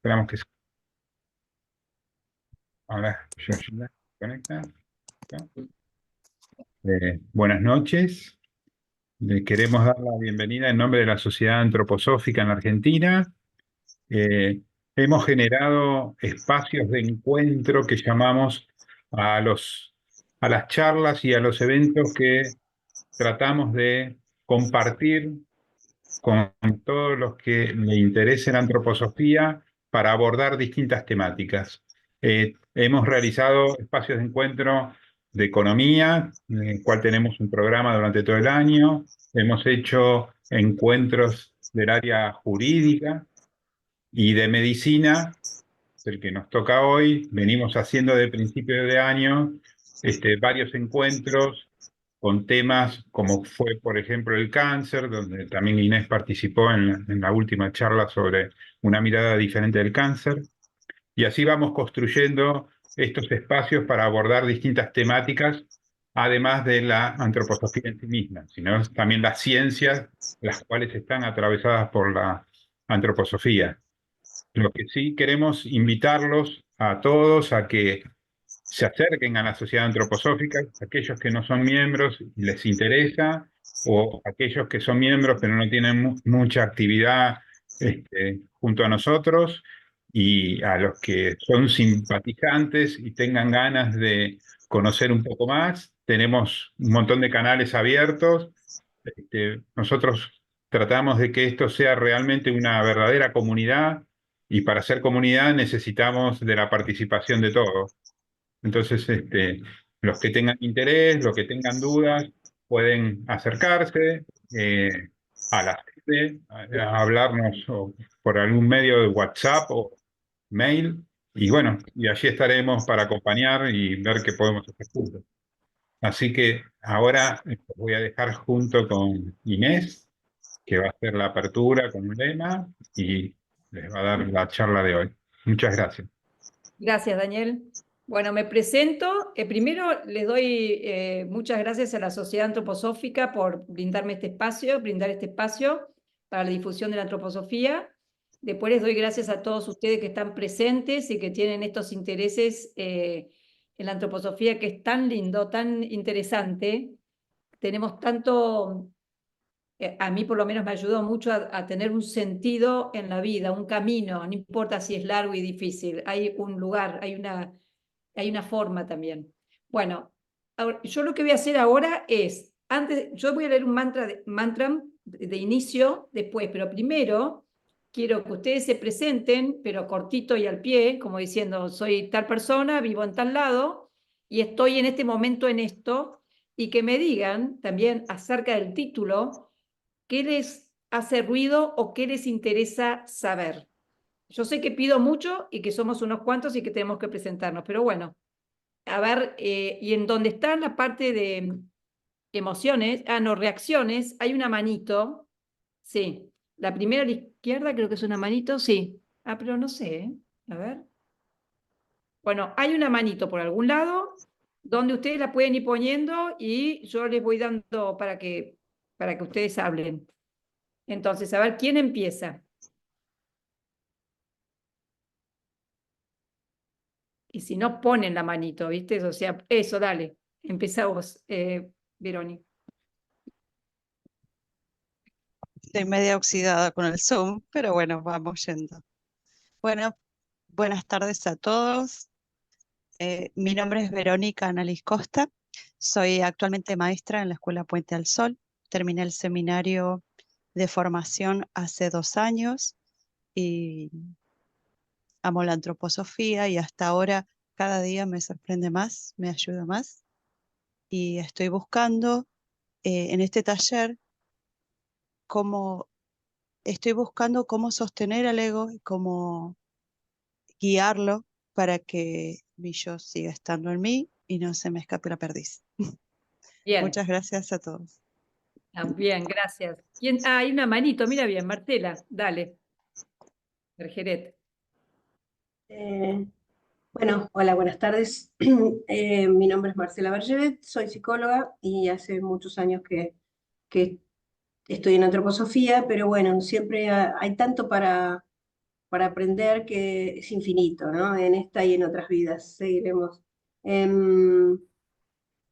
Esperamos que ahora Georgina se conecta. ¿No? Buenas noches. Le queremos dar la bienvenida en nombre de la Sociedad Antroposófica en la Argentina. Eh, Hemos generado espacios de encuentro que llamamos a a las charlas y a los eventos que tratamos de compartir con todos los que le interese la antroposofía para abordar distintas temáticas. Hemos realizado espacios de encuentro de economía, en el cual tenemos un programa durante todo el año. Hemos hecho encuentros del área jurídica y de medicina, el que nos toca hoy. Venimos haciendo de principio de año varios encuentros con temas como fue, por ejemplo, el cáncer, donde también Inés participó en la última charla sobre una mirada diferente del cáncer. Y así vamos construyendo estos espacios para abordar distintas temáticas, además de la antroposofía en sí misma, sino también las ciencias, las cuales están atravesadas por la antroposofía. Lo que sí queremos invitarlos a todos a que se acerquen a la sociedad antroposófica, aquellos que no son miembros y les interesa, o aquellos que son miembros pero no tienen mucha actividad junto a nosotros, y a los que son simpatizantes y tengan ganas de conocer un poco más. Tenemos un montón de canales abiertos. Nosotros tratamos de que esto sea realmente una verdadera comunidad, y para ser comunidad necesitamos de la participación de todos. Entonces, los que tengan interés, los que tengan dudas, pueden acercarse a la sede, a hablarnos por algún medio de WhatsApp o mail, y bueno, y allí estaremos para acompañar y ver qué podemos hacer juntos. Así que ahora voy a dejar junto con Inés, que va a hacer la apertura con un lema y les va a dar la charla de hoy. Muchas gracias. Gracias, Daniel. Bueno, me presento. Primero les doy muchas gracias a la Sociedad Antroposófica por brindar este espacio para la difusión de la antroposofía. Después les doy gracias a todos ustedes que están presentes y que tienen estos intereses en la antroposofía, que es tan lindo, tan interesante. Tenemos tanto, a mí por lo menos me ayudó mucho a tener un sentido en la vida, un camino, no importa si es largo y difícil, hay un lugar, hay una forma también. Bueno, ahora, yo lo que voy a hacer ahora es, yo voy a leer un mantra de inicio después, pero primero quiero que ustedes se presenten, pero cortito y al pie, como diciendo, soy tal persona, vivo en tal lado, y estoy en este momento en esto, y que me digan también acerca del título, qué les hace ruido o qué les interesa saber. Yo sé que pido mucho y que somos unos cuantos y que tenemos que presentarnos, pero bueno, a ver, y en donde está la parte de emociones, no, reacciones, hay una manito, sí, la primera a la izquierda creo que es una manito, sí, pero no sé, a ver. Bueno, hay una manito por algún lado donde ustedes la pueden ir poniendo y yo les voy dando para que ustedes hablen. Entonces, a ver, ¿quién empieza? Y si no, ponen la manito, ¿viste? O sea, eso, dale. Empezá vos, Verónica. Estoy media oxidada con el Zoom, pero bueno, vamos yendo. Bueno, buenas tardes a todos. Mi nombre es Verónica Annalys Costa. Soy actualmente maestra en la Escuela Puente al Sol. Terminé el seminario de formación hace 2 años y amo la antroposofía, y hasta ahora cada día me sorprende más, me ayuda más. Y estoy buscando en este taller cómo estoy buscando cómo sostener al ego y cómo guiarlo para que mi yo siga estando en mí y no se me escape la perdiz. Bien, Muchas gracias a todos. bien, gracias. ¿Quién? Ah, hay una manito, mira bien, Marcela, dale. Bergeret. Eh, bueno, hola, buenas tardes. Mi nombre es Marcela Bergeret, soy psicóloga y hace muchos años que estoy en antroposofía, pero bueno, siempre hay tanto para aprender que es infinito, ¿no? En esta y en otras vidas seguiremos. Em,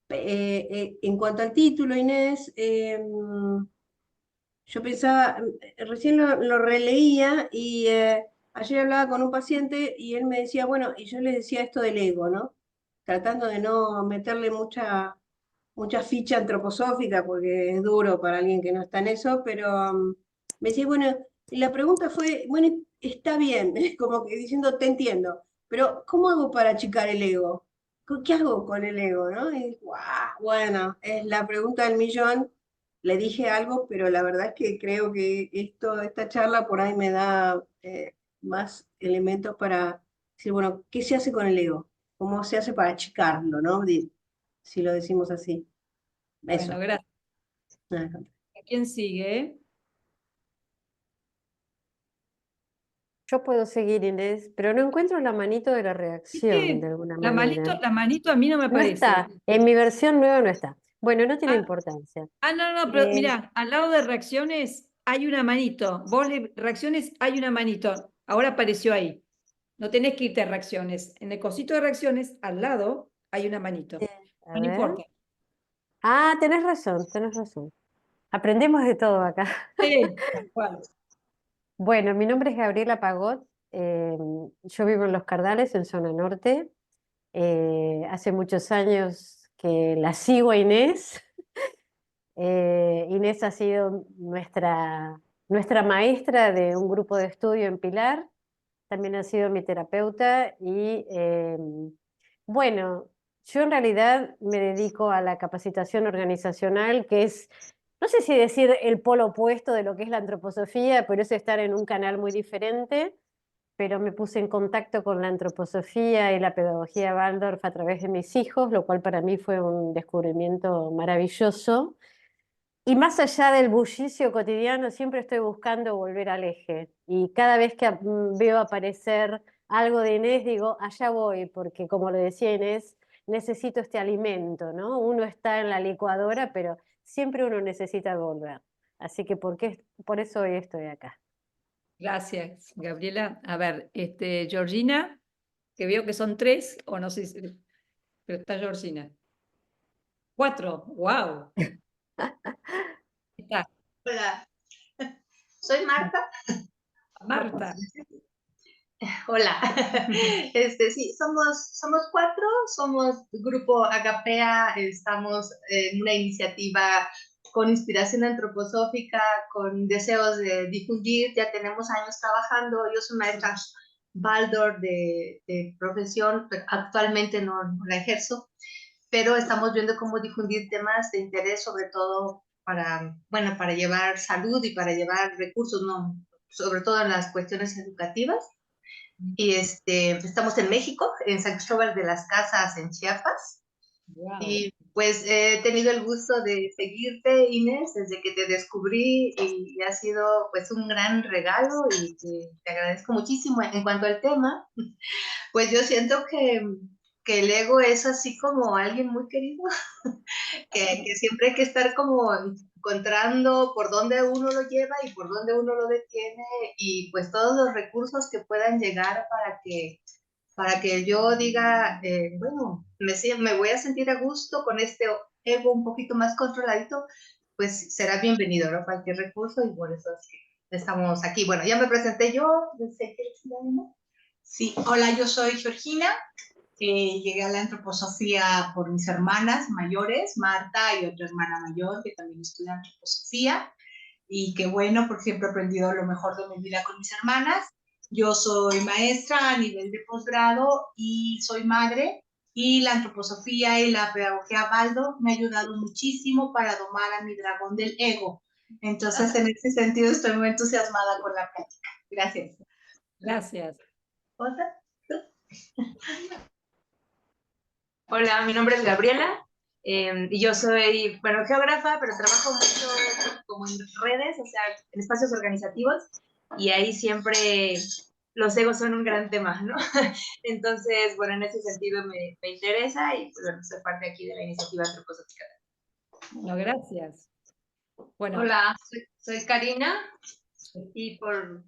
en cuanto al título, Inés, yo pensaba, recién lo releía y ayer hablaba con un paciente y él me decía, bueno, y yo le decía esto del ego, ¿no? Tratando de no meterle mucha ficha antroposófica porque es duro para alguien que no está en eso, pero me decía, bueno, y la pregunta fue, bueno, está bien, como que diciendo, te entiendo, pero ¿cómo hago para achicar el ego? ¿Qué hago con el ego, no? Y, ¡guau! Bueno, es la pregunta del millón. Le dije algo, pero la verdad es que creo que esta charla por ahí me da más elementos para decir, bueno, ¿qué se hace con el ego? ¿Cómo se hace para achicarlo, no? Si lo decimos así. Eso. Bueno, gracias. Nada, ¿Quién sigue? Yo puedo seguir, Inés, pero no encuentro la manito de la reacción de ¿Viste? alguna La manera. manito a mí no me No aparece. está, en mi versión nueva no está. Bueno, no tiene Ah, importancia. no, pero Eh, mirá, al lado de reacciones hay una manito. Reacciones hay una manito. Ahora apareció ahí. No tenés que irte a reacciones. En el cosito de reacciones, al lado, hay una manito. a No ver. importa. Ah, tenés razón, tenés razón. Aprendemos de todo acá. Sí, tal cual. Bueno, mi nombre es Gabriela Pagot. Yo vivo en Los Cardales, en zona norte. Hace muchos años que la sigo a Inés. Inés ha sido nuestra maestra de un grupo de estudio en Pilar, también ha sido mi terapeuta y bueno, yo en realidad me dedico a la capacitación organizacional, que es, no sé si decir el polo opuesto de lo que es la antroposofía, pero es estar en un canal muy diferente, pero me puse en contacto con la antroposofía y la pedagogía Waldorf a través de mis hijos, lo cual para mí fue un descubrimiento maravilloso. Y más allá del bullicio cotidiano, siempre estoy buscando volver al eje. Y cada vez que veo aparecer algo de Inés, digo, allá voy, porque como lo decía Inés, necesito este alimento, ¿no? Uno está en la licuadora, pero siempre uno necesita volver. Así que por eso hoy estoy acá. Gracias, Gabriela. A ver, Georgina, que veo que son 3, o no sé si, pero está Georgina. 4, wow. Está Hola, soy Marta. Marta. Hola. Sí, somos 4, somos Grupo Agapea, estamos en una iniciativa con inspiración antroposófica, con deseos de difundir, ya tenemos años trabajando, yo soy maestra Waldorf de profesión, pero actualmente no la ejerzo, pero estamos viendo cómo difundir temas de interés, sobre todo para llevar salud y para llevar recursos, ¿no? Sobre todo en las cuestiones educativas. Y estamos en México, en San Cristóbal de las Casas, en Chiapas. Wow. Y pues he tenido el gusto de seguirte, Inés, desde que te descubrí y ha sido pues un gran regalo y te agradezco muchísimo. En cuanto al tema, pues yo siento que el ego es así como alguien muy querido, que siempre hay que estar como encontrando por dónde uno lo lleva y por dónde uno lo detiene y pues todos los recursos que puedan llegar para que yo diga, bueno, me voy a sentir a gusto con este ego un poquito más controladito, pues será bienvenido, ¿no? Cualquier recurso y por eso es que estamos aquí. Bueno, ya me presenté yo, no sé qué es la misma. Sí, hola, yo soy Georgina. Llegué a la antroposofía por mis hermanas mayores, Marta y otra hermana mayor que también estudia antroposofía. Y qué bueno, porque siempre he aprendido lo mejor de mi vida con mis hermanas. Yo soy maestra a nivel de posgrado y soy madre. Y la antroposofía y la pedagogía Waldorf me ha ayudado muchísimo para domar a mi dragón del ego. Entonces, en ese sentido, estoy muy entusiasmada con la práctica. Gracias. Gracias. ¿Otra? Hola, mi nombre es Gabriela y yo soy, bueno, geógrafa, pero trabajo mucho como en redes, o sea, en espacios organizativos y ahí siempre los egos son un gran tema, ¿no? Entonces, bueno, en ese sentido me interesa y pues, bueno, soy parte aquí de la iniciativa antroposófica. Bueno, gracias. Bueno, Hola, soy Karina y por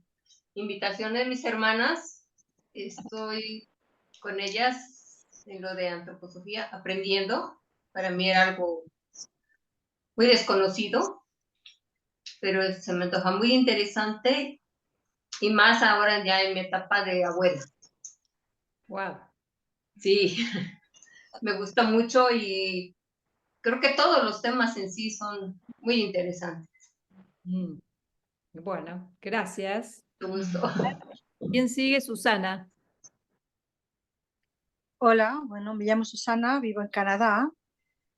invitación de mis hermanas, estoy con ellas en lo de antroposofía aprendiendo. Para mí era algo muy desconocido, pero se me antoja muy interesante y más ahora ya en mi etapa de abuela. Wow. Sí, me gusta mucho y creo que todos los temas en sí son muy interesantes. Bueno, gracias. Mucho gusto. ¿Quién sigue? Susana. Hola, bueno, me llamo Susana, vivo en Canadá,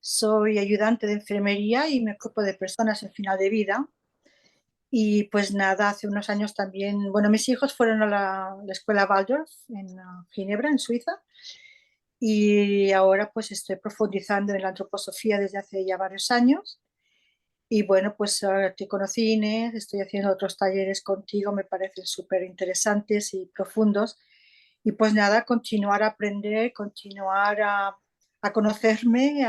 soy ayudante de enfermería y me ocupo de personas en final de vida. Y pues nada, hace unos años también, bueno, mis hijos fueron a la escuela Waldorf en Ginebra, en Suiza, y ahora pues estoy profundizando en la antroposofía desde hace ya varios años. Y bueno, pues ahora te conocí, Inés, estoy haciendo otros talleres contigo, me parecen súper interesantes y profundos. Y pues nada, continuar a aprender, continuar a conocerme,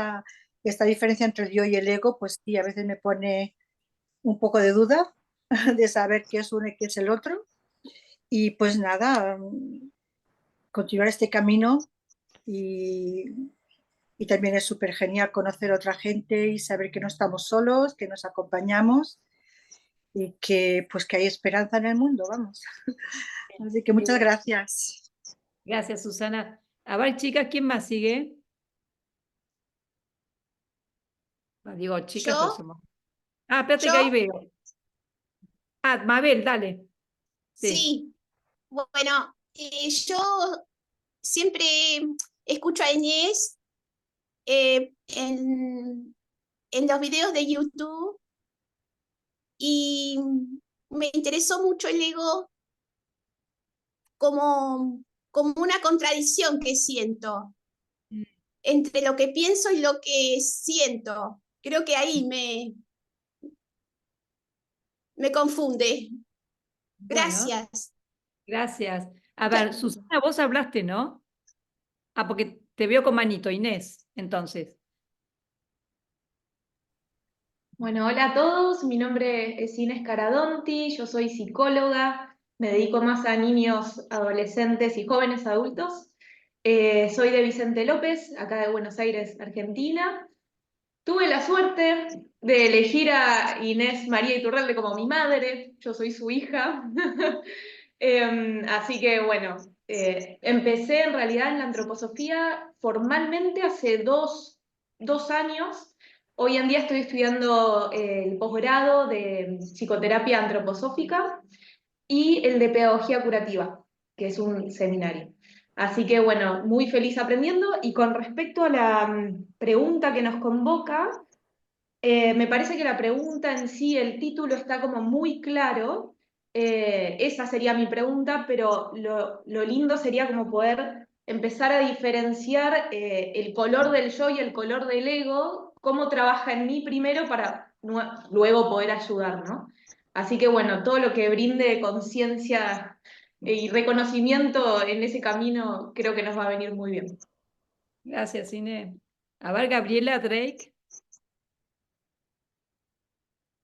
esta diferencia entre el yo y el ego, pues sí, a veces me pone un poco de duda de saber qué es uno y qué es el otro. Y pues nada, continuar este camino y, y también es súper genial conocer a otra gente y saber que no estamos solos, que nos acompañamos y que pues que hay esperanza en el mundo, vamos. Así que muchas gracias. Gracias, Susana. A ver, chicas, ¿quién más sigue? Digo, chicas, pues ¿Yo? somos. Espérate que ahí ¿Yo? veo. Mabel, dale. Sí. Sí. Bueno, yo siempre escucho a Inés en los videos de YouTube y me interesó mucho el ego como una contradicción que siento entre lo que pienso y lo que siento. Creo que ahí me confunde. Bueno, Gracias. gracias. A ver, Susana, vos hablaste, ¿no? Porque te veo con manito, Inés, entonces. Bueno, hola a todos, mi nombre es Inés Caradonti, yo soy psicóloga, me dedico más a niños, adolescentes y jóvenes adultos. Soy de Vicente López, acá de Buenos Aires, Argentina. Tuve la suerte de elegir a Inés María Iturralde como mi madre, yo soy su hija. Así que bueno, empecé en realidad en la antroposofía formalmente hace dos años. Hoy en día estoy estudiando el posgrado de psicoterapia antroposófica y el de pedagogía curativa, que es un seminario. Así que bueno, muy feliz aprendiendo. Y con respecto a la pregunta que nos convoca, me parece que la pregunta en sí, el título está como muy claro. Esa sería mi pregunta, pero lo lindo sería como poder empezar a diferenciar el color del yo y el color del ego, cómo trabaja en mí primero para luego poder ayudar, ¿no? Así que bueno, todo lo que brinde conciencia y reconocimiento en ese camino creo que nos va a venir muy bien. Gracias, Inés. A ver, Gabriela Drake.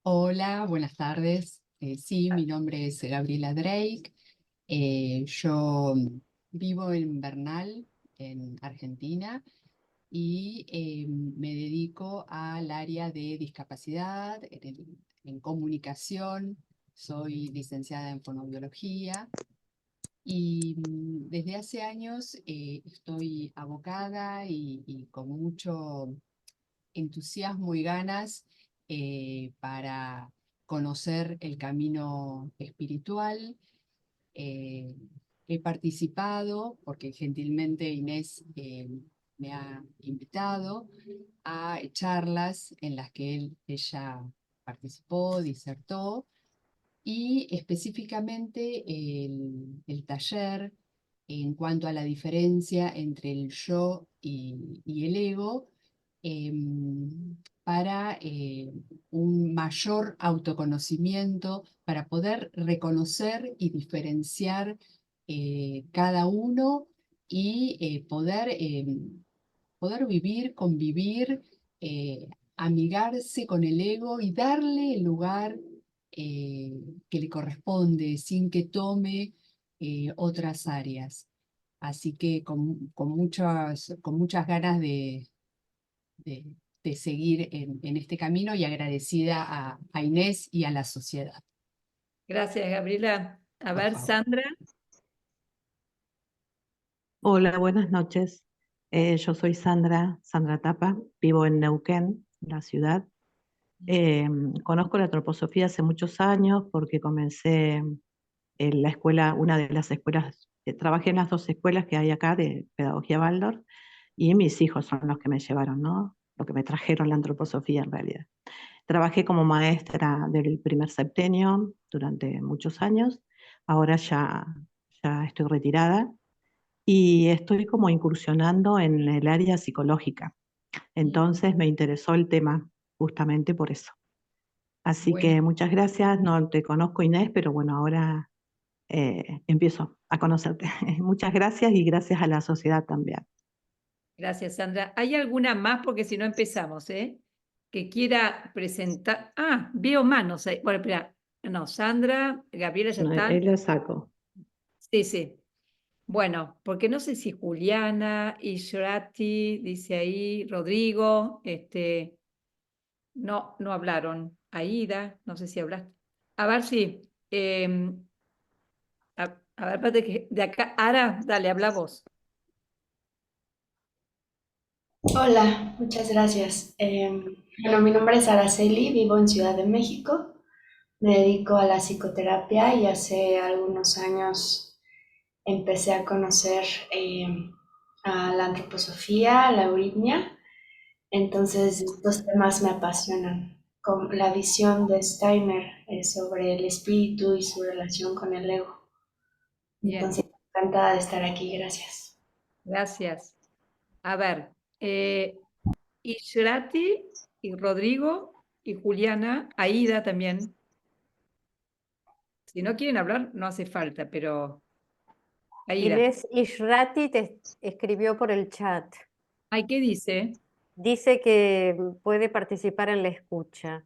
Hola, buenas tardes. Sí, mi nombre es Gabriela Drake. Yo vivo en Bernal, en Argentina, y me dedico al área de discapacidad, en comunicación. Soy licenciada en fonoaudiología y desde hace años estoy abocada y con mucho entusiasmo y ganas para conocer el camino espiritual. Eh, He participado, porque gentilmente Inés me ha invitado a charlas en las que ella participó, disertó, y específicamente el taller en cuanto a la diferencia entre el yo y el ego, para un mayor autoconocimiento, para poder reconocer y diferenciar cada uno y poder vivir, convivir, amigarse con el ego y darle el lugar que le corresponde, sin que tome otras áreas. Así que con muchas ganas de seguir en este camino y agradecida a Inés y a la sociedad. Gracias, Gabriela. A Por ver, favor. Sandra. Hola, buenas noches. Yo soy Sandra Tapa, vivo en Neuquén, la ciudad. Conozco la antroposofía hace muchos años porque comencé en la escuela, una de las escuelas, trabajé en las dos escuelas que hay acá de Pedagogía Waldorf, y mis hijos son los que me llevaron, ¿no? Lo que me trajeron la antroposofía en realidad. Trabajé como maestra del primer septenio durante muchos años, ahora ya estoy retirada y estoy como incursionando en el área psicológica. Entonces me interesó el tema justamente por eso. Así Bueno, que muchas gracias, no te conozco Inés, pero bueno, ahora empiezo a conocerte. Muchas gracias y gracias a la sociedad también. gracias, Sandra. ¿Hay alguna más? Porque si no empezamos, ¿eh? Que quiera presentar. Ah, veo manos ahí. Bueno, espera. No, Sandra, Gabriela ya No, están. ahí la saco. Sí, sí. Bueno, porque no sé si Juliana, Ishrati, dice ahí, Rodrigo, no hablaron. Aida, no sé si hablaste. A ver si, a ver, espérate que de acá, Ara, dale, habla vos. Hola, muchas gracias. Bueno, mi nombre es Araceli, vivo en Ciudad de México. Me dedico a la psicoterapia y hace algunos años empecé a conocer a la antroposofía, a la euritmia. Entonces, estos temas me apasionan. Con la visión de Steiner sobre el espíritu y su relación con el ego. Bien, Entonces, encantada de estar aquí. Gracias. gracias. A ver, Ishrati y Rodrigo y Juliana, Aida también. Si no quieren hablar, no hace falta, pero Aida. Inés Ishrati te escribió por el chat. Ay, ¿qué dice? Dice que puede participar en la escucha.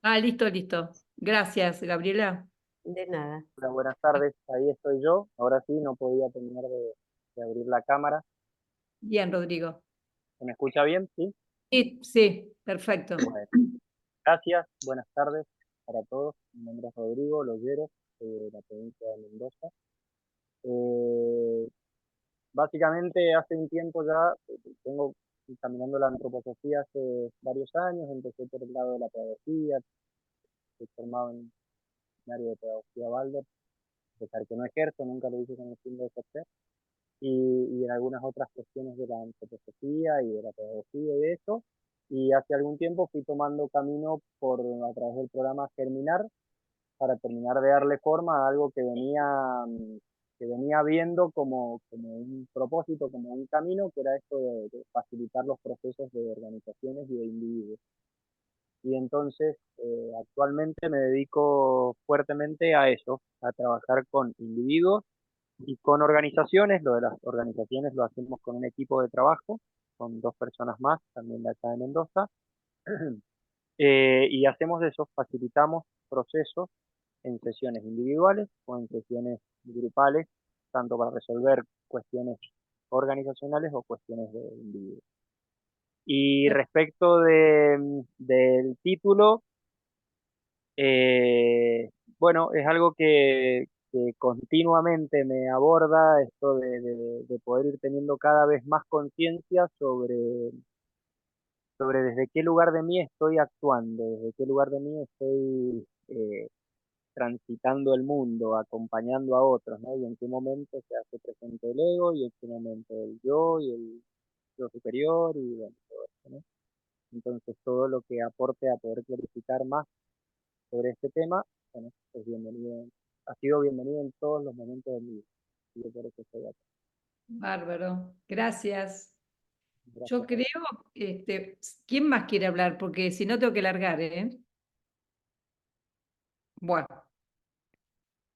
Ah, listo, listo. Gracias, Gabriela. De nada. Hola, buenas tardes, ahí estoy yo. Ahora sí, no podía terminar de abrir la cámara. Bien, Rodrigo. ¿Se me escucha bien? Sí. Sí, sí, perfecto. Bueno, gracias, buenas tardes para todos. Mi nombre es Rodrigo Loyeros, de la provincia de Mendoza. Básicamente hace un tiempo ya tengo caminando la antroposofía hace varios años, empecé por el lado de la pedagogía, estoy formado en un área de pedagogía Waldorf, a pesar que no ejerzo, nunca lo hice con el fin de ejercer, y en algunas otras cuestiones de la antroposofía y de la pedagogía y de eso, y hace algún tiempo fui tomando camino a través del programa Germinar, para terminar de darle forma a algo que venía viendo como un propósito, como un camino, que era esto de facilitar los procesos de organizaciones y de individuos. Y entonces actualmente me dedico fuertemente a eso, a trabajar con individuos y con organizaciones. Lo de las organizaciones lo hacemos con un equipo de trabajo, con 2 personas más, también de acá de Mendoza. Y hacemos eso, facilitamos procesos en sesiones individuales o en sesiones grupales, tanto para resolver cuestiones organizacionales o cuestiones de individuos. Y respecto del título, bueno, es algo que continuamente me aborda, esto de poder ir teniendo cada vez más conciencia sobre desde qué lugar de mí estoy actuando, desde qué lugar de mí estoy transitando el mundo, acompañando a otros, ¿no? Y en qué momento se hace presente el ego y en qué momento el yo y el yo superior y bueno, todo eso, ¿no? Entonces todo lo que aporte a poder clarificar más sobre este tema, bueno, es bienvenido, ha sido bienvenido en todos los momentos de mi vida. Y yo por eso estoy acá. Bárbaro. Gracias. Gracias. Yo creo, ¿quién más quiere hablar? Porque si no tengo que largar, ¿eh? Bueno,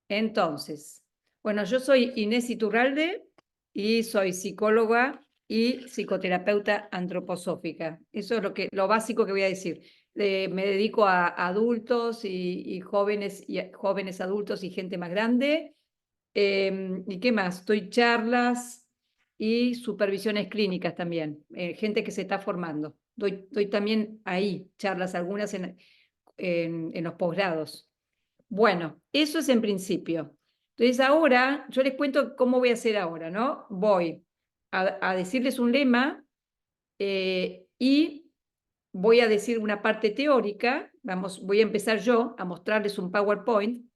entonces, bueno, yo soy Inés Iturralde y soy psicóloga y psicoterapeuta antroposófica. Eso es lo básico que voy a decir. me dedico a adultos y jóvenes adultos y gente más grande. ¿Y qué más? Doy charlas y supervisiones clínicas también, gente que se está formando. Doy también ahí charlas, algunas en los posgrados. Bueno, eso es en principio. Entonces ahora, yo les cuento cómo voy a hacer ahora, ¿no? Voy a decirles un lema y voy a decir una parte teórica. Voy a empezar yo a mostrarles un PowerPoint.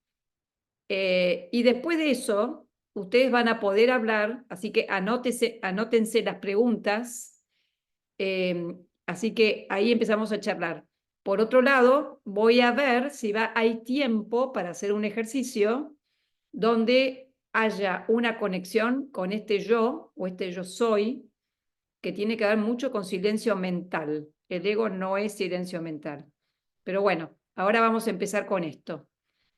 Y después de eso, ustedes van a poder hablar, así que anótense las preguntas. Así que ahí empezamos a charlar. Por otro lado, voy a ver si hay tiempo para hacer un ejercicio donde haya una conexión con este yo o este yo soy, que tiene que ver mucho con silencio mental. El ego no es silencio mental. Pero bueno, ahora vamos a empezar con esto.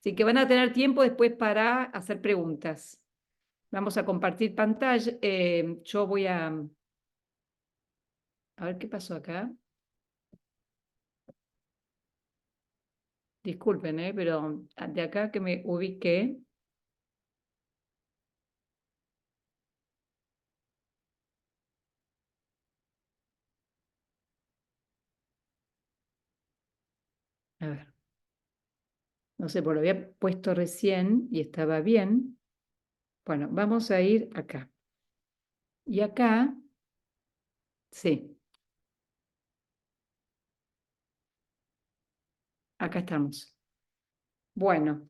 Así que van a tener tiempo después para hacer preguntas. Vamos a compartir pantalla. Yo voy a ver qué pasó acá. Disculpen, pero de acá que me ubiqué. A ver. No sé, porque lo había puesto recién y estaba bien. Bueno, vamos a ir acá. Y acá, sí. Acá estamos. Bueno.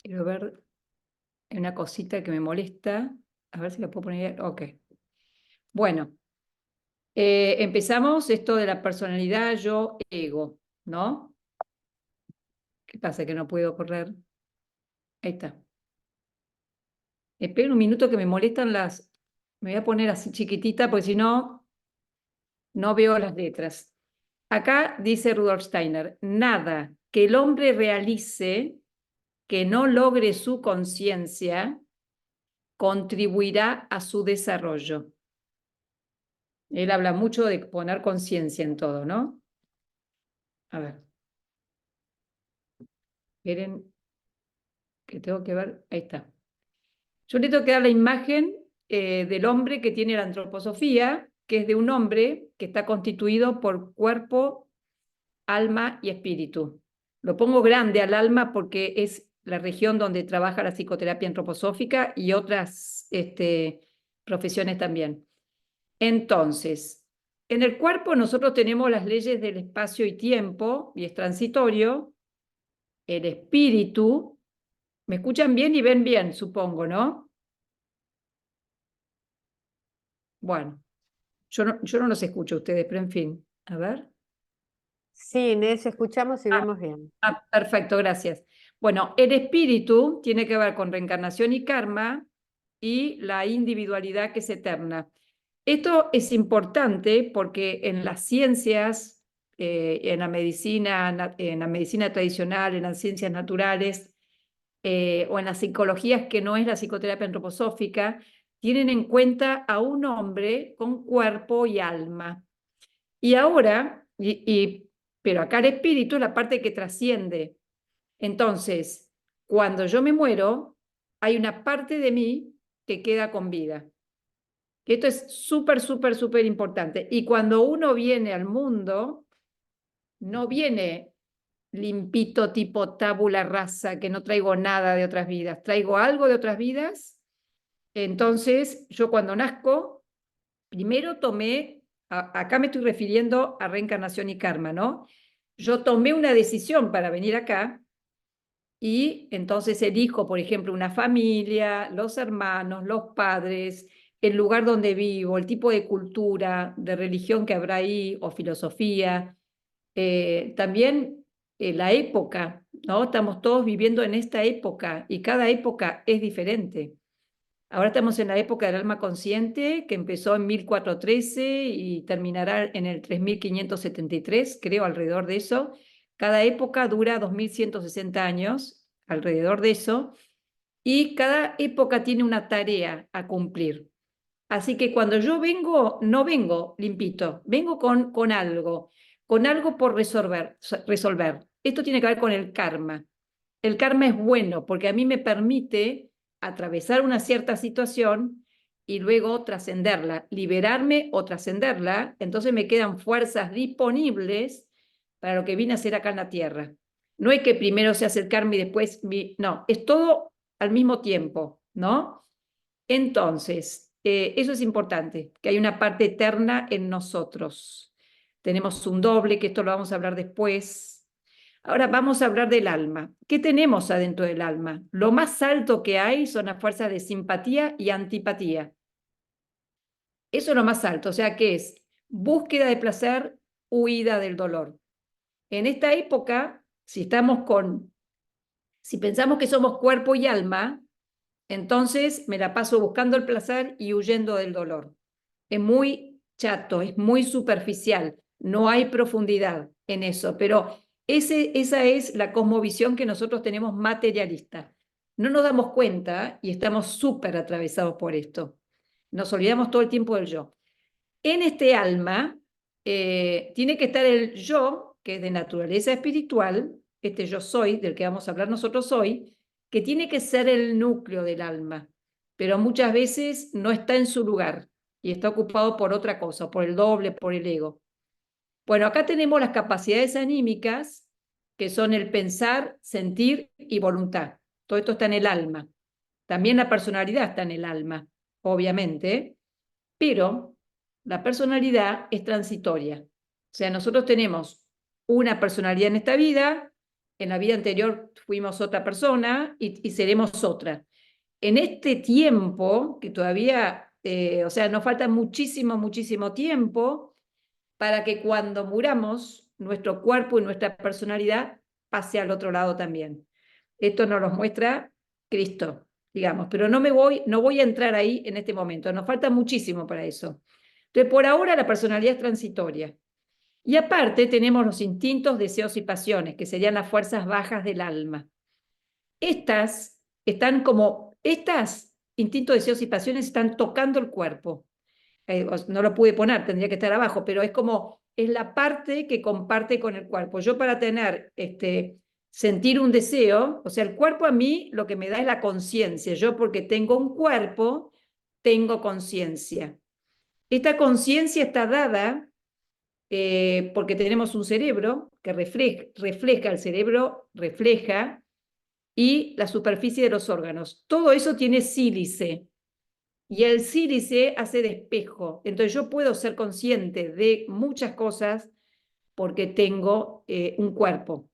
Quiero ver una cosita que me molesta. A ver si la puedo poner. Ok. Bueno. Empezamos esto de la personalidad, yo, ego, ¿no? ¿Qué pasa? Que no puedo correr. Ahí está. Esperen un minuto que me molestan las... Me voy a poner así chiquitita porque si no, no veo las letras. Acá dice Rudolf Steiner, nada que el hombre realice que no logre su conciencia contribuirá a su desarrollo. Él habla mucho de poner conciencia en todo, ¿no? A ver. Esperen que tengo que ver. Ahí está. Yo le tengo que dar la imagen del hombre que tiene la antroposofía, que es de un hombre que está constituido por cuerpo, alma y espíritu. Lo pongo grande al alma porque es la región donde trabaja la psicoterapia antroposófica y otras profesiones también. Entonces, en el cuerpo nosotros tenemos las leyes del espacio y tiempo, y es transitorio. El espíritu, ¿me escuchan bien y ven bien, supongo, no? Bueno, yo no los escucho a ustedes, pero en fin, a ver. Sí, Inés, escuchamos y vemos bien. Perfecto, gracias. Bueno, el espíritu tiene que ver con reencarnación y karma y la individualidad que es eterna. Esto es importante porque en las ciencias, en la medicina tradicional, en las ciencias naturales o en las psicologías que no es la psicoterapia antroposófica, tienen en cuenta a un hombre con cuerpo y alma. Y ahora, pero acá el espíritu es la parte que trasciende. Entonces, cuando yo me muero, hay una parte de mí que queda con vida. Esto es súper, súper, súper importante. Y cuando uno viene al mundo, no viene limpito tipo tabula rasa, que no traigo nada de otras vidas. Traigo algo de otras vidas. Entonces, yo cuando nazco, primero tomé, acá me estoy refiriendo a reencarnación y karma, ¿no? Yo tomé una decisión para venir acá y entonces elijo, por ejemplo, una familia, los hermanos, los padres, el lugar donde vivo, el tipo de cultura, de religión que habrá ahí o filosofía. También la época, ¿no? Estamos todos viviendo en esta época y cada época es diferente. Ahora estamos en la época del alma consciente, que empezó en 1413 y terminará en el 3573, creo, alrededor de eso. Cada época dura 2160 años, alrededor de eso, y cada época tiene una tarea a cumplir. Así que cuando yo vengo, no vengo limpito, vengo con algo por resolver. Esto tiene que ver con el karma. El karma es bueno porque a mí me permite atravesar una cierta situación y luego trascenderla, liberarme o trascenderla. Entonces me quedan fuerzas disponibles para lo que vine a hacer acá en la tierra. No es que primero se hace el karma y después... No, es todo al mismo tiempo, ¿no? Entonces, eso es importante, que hay una parte eterna en nosotros. Tenemos un doble, que esto lo vamos a hablar después. Ahora vamos a hablar del alma. ¿Qué tenemos adentro del alma? Lo más alto que hay son las fuerzas de simpatía y antipatía. Eso es lo más alto, o sea, ¿qué es? Búsqueda de placer, huida del dolor. En esta época, si pensamos que somos cuerpo y alma, entonces me la paso buscando el placer y huyendo del dolor. Es muy chato, es muy superficial, no hay profundidad en eso, pero esa es la cosmovisión que nosotros tenemos materialista. No nos damos cuenta y estamos súper atravesados por esto. Nos olvidamos todo el tiempo del yo. En este alma tiene que estar el yo, que es de naturaleza espiritual, este yo soy, del que vamos a hablar nosotros hoy, que tiene que ser el núcleo del alma, pero muchas veces no está en su lugar y está ocupado por otra cosa, por el doble, por el ego. Bueno, acá tenemos las capacidades anímicas, que son el pensar, sentir y voluntad. Todo esto está en el alma. También la personalidad está en el alma, obviamente, pero la personalidad es transitoria. O sea, nosotros tenemos una personalidad en esta vida, en la vida anterior fuimos otra persona y seremos otra. En este tiempo, que todavía, o sea, nos falta muchísimo, muchísimo tiempo para que cuando muramos, nuestro cuerpo y nuestra personalidad pase al otro lado también. Esto nos lo muestra Cristo, digamos, pero no voy a entrar ahí en este momento, nos falta muchísimo para eso. Entonces, por ahora la personalidad es transitoria. Y aparte tenemos los instintos, deseos y pasiones, que serían las fuerzas bajas del alma. Estas instintos, deseos y pasiones están tocando el cuerpo. No lo pude poner, tendría que estar abajo, pero es la parte que comparte con el cuerpo. Yo para sentir un deseo, o sea, el cuerpo a mí lo que me da es la conciencia. Yo porque tengo un cuerpo, tengo conciencia. Esta conciencia está dada porque tenemos un cerebro que refleja, el cerebro refleja, y la superficie de los órganos. Todo eso tiene sílice, y el sílice hace de espejo. Entonces yo puedo ser consciente de muchas cosas porque tengo un cuerpo.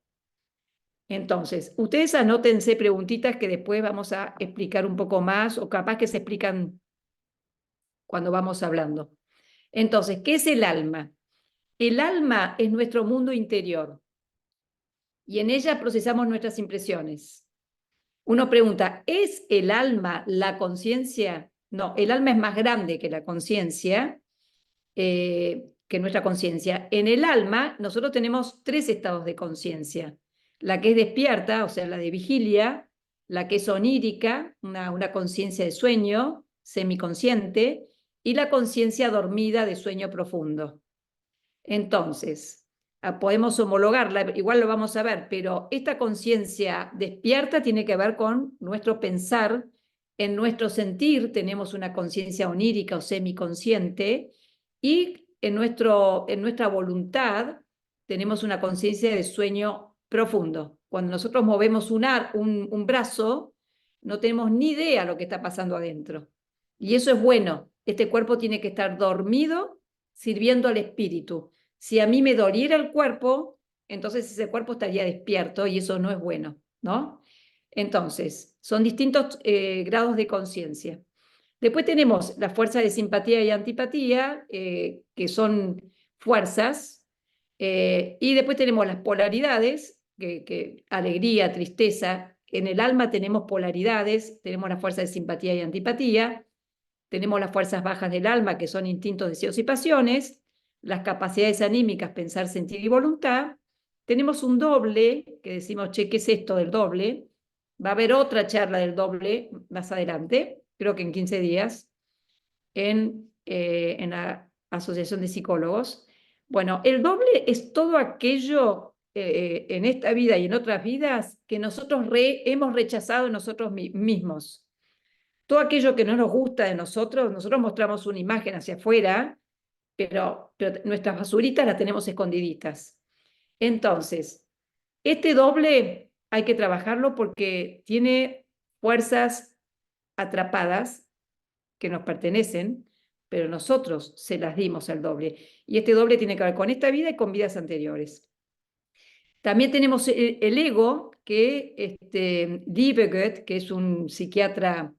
Entonces, ustedes anótense preguntitas que después vamos a explicar un poco más, o capaz que se explican cuando vamos hablando. Entonces, ¿qué es el alma? El alma es nuestro mundo interior y en ella procesamos nuestras impresiones. Uno pregunta, ¿es el alma la conciencia? No, el alma es más grande que la conciencia, que nuestra conciencia. En el alma nosotros tenemos 3 estados de conciencia. La que es despierta, o sea, la de vigilia, la que es onírica, una conciencia de sueño, semiconsciente, y la conciencia dormida de sueño profundo. Entonces, podemos homologarla, igual lo vamos a ver, pero esta conciencia despierta tiene que ver con nuestro pensar, en nuestro sentir tenemos una conciencia onírica o semiconsciente, y en nuestra voluntad tenemos una conciencia de sueño profundo. Cuando nosotros movemos un brazo, no tenemos ni idea de lo que está pasando adentro. Y eso es bueno. Este cuerpo tiene que estar dormido, sirviendo al espíritu. Si a mí me doliera el cuerpo, entonces ese cuerpo estaría despierto y eso no es bueno, ¿no? Entonces, son distintos grados de conciencia. Después tenemos la fuerza de simpatía y antipatía, que son fuerzas, y después tenemos las polaridades, que alegría, tristeza. En el alma tenemos polaridades, tenemos la fuerza de simpatía y antipatía, tenemos las fuerzas bajas del alma, que son instintos, deseos y pasiones, las capacidades anímicas, pensar, sentir y voluntad. Tenemos un doble, que decimos, che, ¿qué es esto del doble? Va a haber otra charla del doble más adelante, creo que en 15 días. en la Asociación de Psicólogos. Bueno, el doble es todo aquello en esta vida y en otras vidas que nosotros hemos rechazado nosotros mismos. Todo aquello que no nos gusta de nosotros mostramos una imagen hacia afuera, pero nuestras basuritas las tenemos escondiditas. Entonces, este doble hay que trabajarlo porque tiene fuerzas atrapadas que nos pertenecen, pero nosotros se las dimos al doble. Y este doble tiene que ver con esta vida y con vidas anteriores. También tenemos el ego, que Liebegott, que es un psiquiatra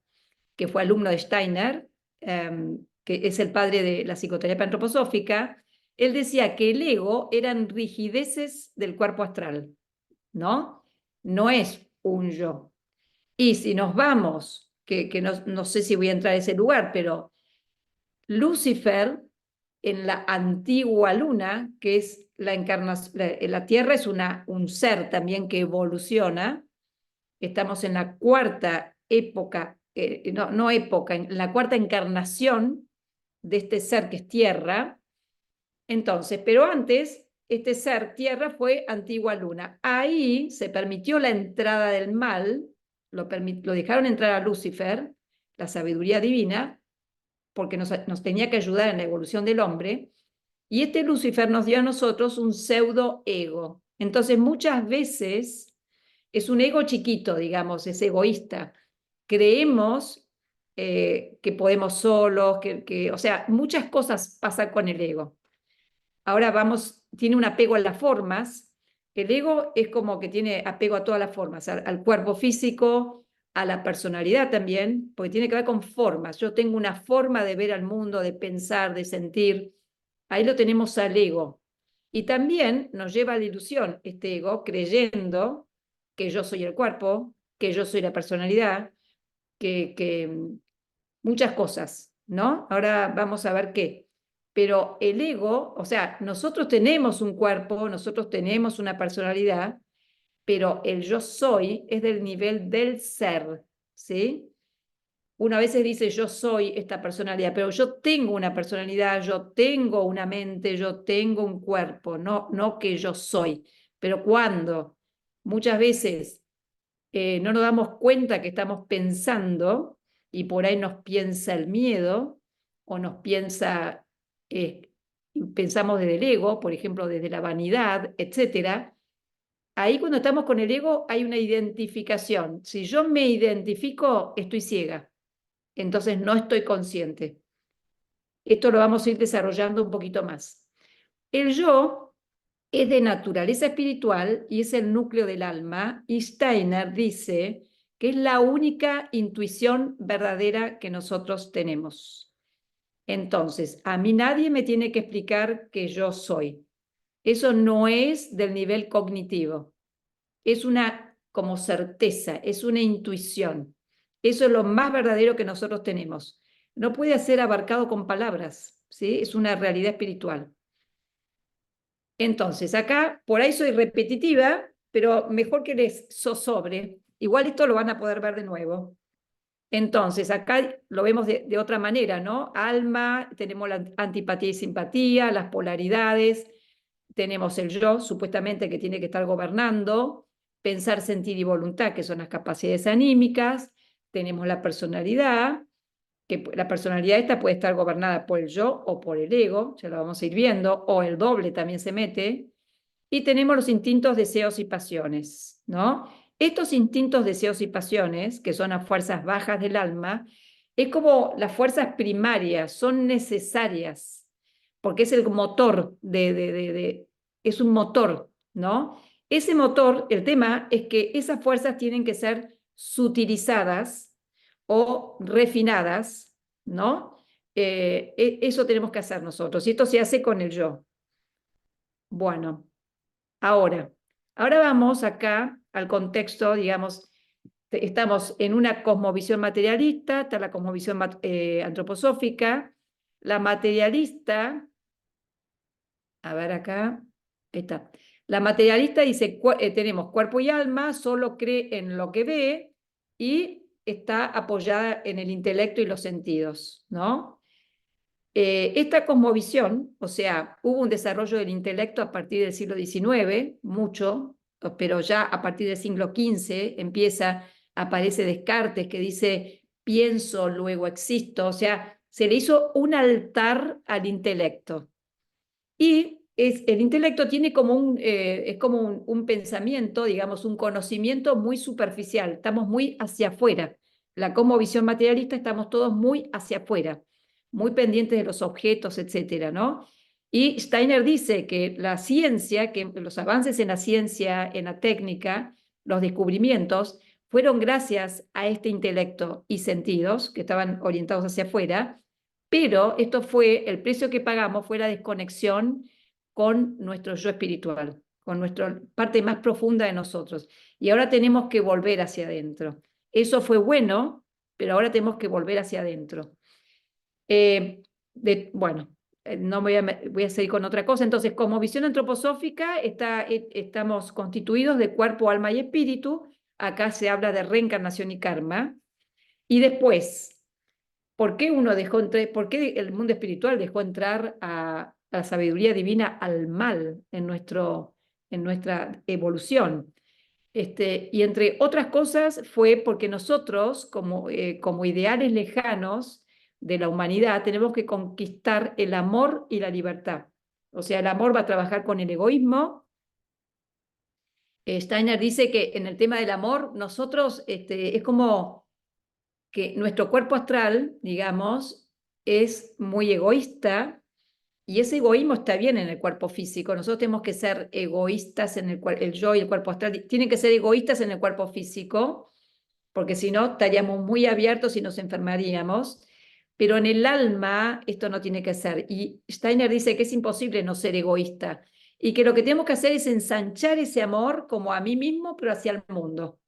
que fue alumno de Steiner, que es el padre de la psicoterapia antroposófica, él decía que el ego eran rigideces del cuerpo astral, ¿no? No es un yo. Y si nos vamos, que no sé si voy a entrar a ese lugar, pero Lucifer en la antigua luna, que es la encarnación, la Tierra es un ser también que evoluciona. Estamos en la cuarta época, en la cuarta encarnación de este ser que es Tierra. Entonces, pero antes, este ser Tierra fue antigua luna. Ahí se permitió la entrada del mal, lo dejaron entrar a Lucifer, la sabiduría divina, porque nos tenía que ayudar en la evolución del hombre, y este Lucifer nos dio a nosotros un pseudo ego. Entonces muchas veces es un ego chiquito, digamos, es egoísta. Creemos que podemos solos, o sea, muchas cosas pasan con el ego. Ahora tiene un apego a las formas. El ego es como que tiene apego a todas las formas, al cuerpo físico, a la personalidad también, porque tiene que ver con formas. Yo tengo una forma de ver al mundo, de pensar, de sentir. Ahí lo tenemos al ego. Y también nos lleva a la ilusión este ego, creyendo que yo soy el cuerpo, que yo soy la personalidad, que muchas cosas, ¿no? Ahora vamos a ver qué. Pero el ego, o sea, nosotros tenemos un cuerpo, nosotros tenemos una personalidad, pero el yo soy es del nivel del ser, ¿sí? Uno a veces dice yo soy esta personalidad, pero yo tengo una personalidad, yo tengo una mente, yo tengo un cuerpo, no que yo soy. Pero cuando muchas veces no nos damos cuenta que estamos pensando y por ahí nos piensa el miedo o pensamos desde el ego, por ejemplo, desde la vanidad, etcétera. Ahí cuando estamos con el ego hay una identificación. Si yo me identifico, estoy ciega. Entonces no estoy consciente. Esto lo vamos a ir desarrollando un poquito más. El yo es de naturaleza espiritual y es el núcleo del alma, y Steiner dice que es la única intuición verdadera que nosotros tenemos. Entonces, a mí nadie me tiene que explicar que yo soy. Eso no es del nivel cognitivo. Es una como certeza, es una intuición. Eso es lo más verdadero que nosotros tenemos. No puede ser abarcado con palabras, ¿sí? Es una realidad espiritual. Entonces, acá, por ahí soy repetitiva, pero mejor que les sobre. Igual esto lo van a poder ver de nuevo. Entonces, acá lo vemos de otra manera, ¿no? Alma, tenemos la antipatía y simpatía, las polaridades, tenemos el yo, supuestamente que tiene que estar gobernando, pensar, sentir y voluntad, que son las capacidades anímicas, tenemos la personalidad, que la personalidad esta puede estar gobernada por el yo o por el ego, ya lo vamos a ir viendo, o el doble también se mete, y tenemos los instintos, deseos y pasiones, ¿no? Estos instintos, deseos y pasiones, que son las fuerzas bajas del alma, es como las fuerzas primarias, son necesarias, porque es el motor es un motor, ¿no? Ese motor, el tema es que esas fuerzas tienen que ser sutilizadas o refinadas, ¿no? Eso tenemos que hacer nosotros, y esto se hace con el yo. Bueno, ahora vamos acá al contexto, digamos, estamos en una cosmovisión materialista, está la cosmovisión antroposófica, la materialista, a ver acá, está. La materialista dice, tenemos cuerpo y alma, solo cree en lo que ve y está apoyada en el intelecto y los sentidos, ¿no? Esta cosmovisión, o sea, hubo un desarrollo del intelecto a partir del siglo XIX, mucho, pero ya a partir del siglo XV aparece Descartes que dice pienso, luego existo, o sea, se le hizo un altar al intelecto. Y el intelecto tiene como es como un pensamiento, digamos, un conocimiento muy superficial, estamos muy hacia afuera. La cosmovisión materialista estamos todos muy hacia afuera, muy pendientes de los objetos, etcétera, ¿no? Y Steiner dice que la ciencia, que los avances en la ciencia, en la técnica, los descubrimientos, fueron gracias a este intelecto y sentidos que estaban orientados hacia afuera, pero el precio que pagamos fue la desconexión con nuestro yo espiritual, con nuestra parte más profunda de nosotros. Y ahora tenemos que volver hacia adentro. Eso fue bueno, pero ahora tenemos que volver hacia adentro. Bueno, no voy a seguir con otra cosa. Entonces, como visión antroposófica, estamos constituidos de cuerpo, alma y espíritu. Acá se habla de reencarnación y karma. Y después, ¿por qué por qué el mundo espiritual dejó entrar a la sabiduría divina al mal en nuestra evolución? Y entre otras cosas fue porque nosotros, como ideales lejanos de la humanidad, tenemos que conquistar el amor y la libertad. O sea, el amor va a trabajar con el egoísmo. Steiner dice que en el tema del amor, nosotros es como que nuestro cuerpo astral, digamos, es muy egoísta, y ese egoísmo está bien en el cuerpo físico. Nosotros tenemos que ser egoístas en el yo y el cuerpo astral tienen que ser egoístas en el cuerpo físico, porque si no estaríamos muy abiertos y nos enfermaríamos. Pero en el alma esto no tiene que ser. Y Steiner dice que es imposible no ser egoísta y que lo que tenemos que hacer es ensanchar ese amor como a mí mismo, pero hacia el mundo.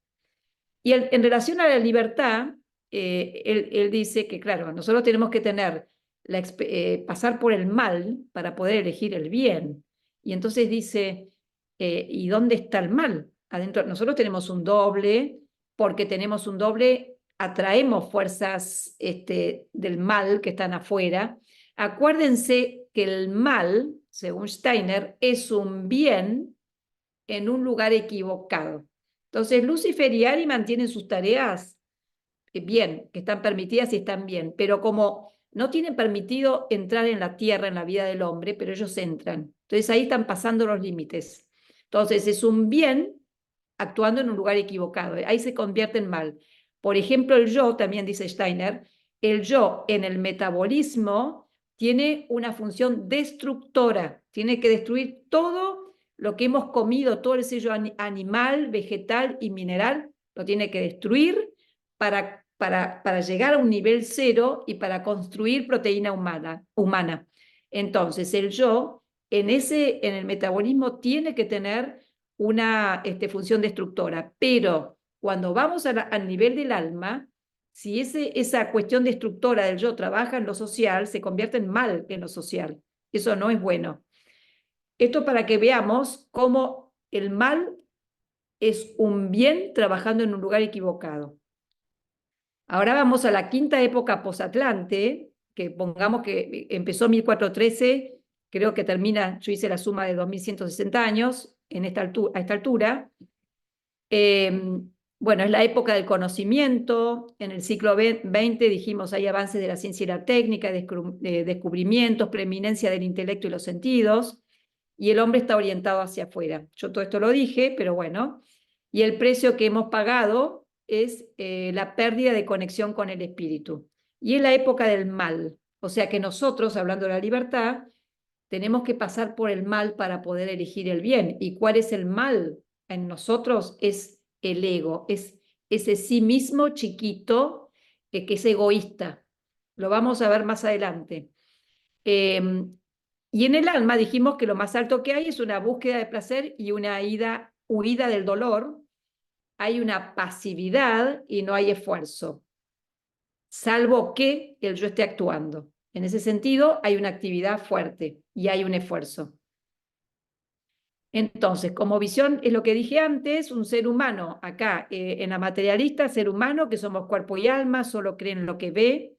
Y en relación a la libertad, él dice que, claro, nosotros tenemos que pasar por el mal para poder elegir el bien. Y entonces dice, ¿y dónde está el mal? Adentro, nosotros tenemos un doble, porque tenemos un doble, atraemos fuerzas del mal que están afuera. Acuérdense que el mal, según Steiner, es un bien en un lugar equivocado. Entonces, Lucifer y Ari mantienen sus tareas bien, que están permitidas y están bien, pero como no tienen permitido entrar en la tierra, en la vida del hombre, pero ellos entran. Entonces ahí están pasando los límites. Entonces es un bien actuando en un lugar equivocado. Ahí se convierte en mal. Por ejemplo, el yo, también dice Steiner, el yo en el metabolismo tiene una función destructora, tiene que destruir todo lo que hemos comido, todo el sello animal, vegetal y mineral, lo tiene que destruir para llegar a un nivel cero y para construir proteína humana. Entonces, el yo en el metabolismo tiene que tener una función destructora, pero cuando vamos al nivel del alma, si esa cuestión destructora del yo trabaja en lo social, se convierte en mal en lo social. Eso no es bueno. Esto para que veamos cómo el mal es un bien trabajando en un lugar equivocado. Ahora vamos a la quinta época posatlante, que pongamos que empezó en 1413, creo que termina, yo hice la suma de 2160 años a esta altura. Bueno, es la época del conocimiento. En el siglo XX dijimos hay avances de la ciencia y la técnica, descubrimientos, preeminencia del intelecto y los sentidos, y el hombre está orientado hacia afuera. Yo todo esto lo dije, pero bueno. Y el precio que hemos pagado es la pérdida de conexión con el espíritu. Y es la época del mal. O sea que nosotros, hablando de la libertad, tenemos que pasar por el mal para poder elegir el bien. ¿Y cuál es el mal en nosotros? Es el ego, es ese sí mismo chiquito que es egoísta. Lo vamos a ver más adelante. Y en el alma dijimos que lo más alto que hay es una búsqueda de placer y una huida del dolor. Hay una pasividad y no hay esfuerzo, salvo que el yo esté actuando. En ese sentido, hay una actividad fuerte y hay un esfuerzo. Entonces, como visión, es lo que dije antes, un ser humano, acá en la materialista, ser humano, que somos cuerpo y alma, solo cree en lo que ve,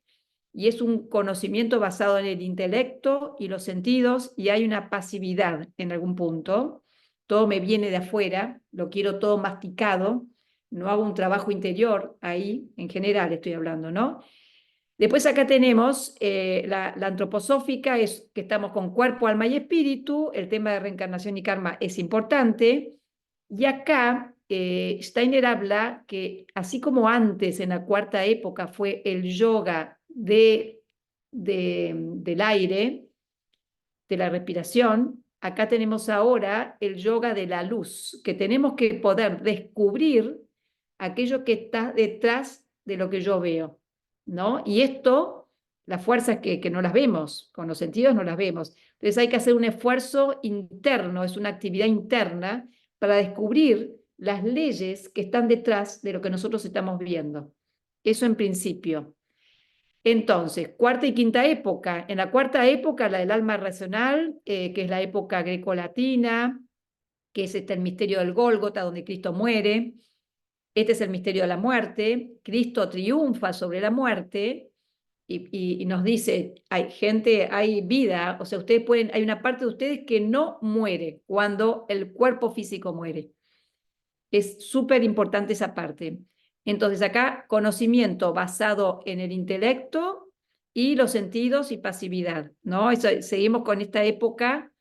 y es un conocimiento basado en el intelecto y los sentidos, y hay una pasividad en algún punto. Todo me viene de afuera, lo quiero todo masticado, no hago un trabajo interior ahí, en general estoy hablando, ¿no? Después acá tenemos la antroposófica, es que estamos con cuerpo, alma y espíritu, el tema de reencarnación y karma es importante, y acá Steiner habla que así como antes en la cuarta época fue el yoga del aire, de la respiración, acá tenemos ahora el yoga de la luz, que tenemos que poder descubrir aquello que está detrás de lo que yo veo, ¿no? Y esto, las fuerzas que no las vemos, con los sentidos no las vemos. Entonces hay que hacer un esfuerzo interno, es una actividad interna para descubrir las leyes que están detrás de lo que nosotros estamos viendo. Eso en principio. Entonces, cuarta y quinta época. En la cuarta época, la del alma racional, que es la época grecolatina, que es el misterio del Gólgota, donde Cristo muere. Este es el misterio de la muerte. Cristo triunfa sobre la muerte y nos dice, hay gente, hay vida, o sea, ustedes pueden, hay una parte de ustedes que no muere cuando el cuerpo físico muere. Es súper importante esa parte. Entonces acá conocimiento basado en el intelecto y los sentidos y pasividad, ¿no? Seguimos con esta época,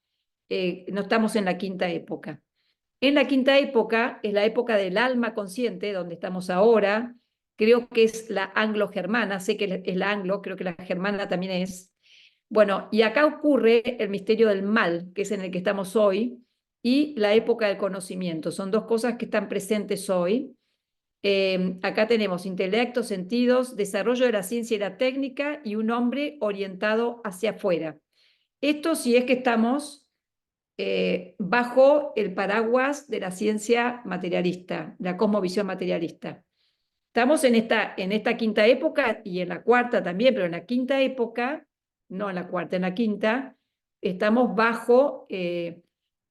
no estamos en la quinta época. En la quinta época es la época del alma consciente, donde estamos ahora. Creo que es la anglo-germana, sé que es la anglo, creo que la germana también es. Bueno, y acá ocurre el misterio del mal, que es en el que estamos hoy, y la época del conocimiento. Son dos cosas que están presentes hoy. Acá tenemos intelecto, sentidos, desarrollo de la ciencia y la técnica y un hombre orientado hacia afuera. Esto sí es que estamos bajo el paraguas de la ciencia materialista, la cosmovisión materialista. Estamos en esta quinta época y en la cuarta también, pero en la quinta época, no en la cuarta, en la quinta, estamos bajo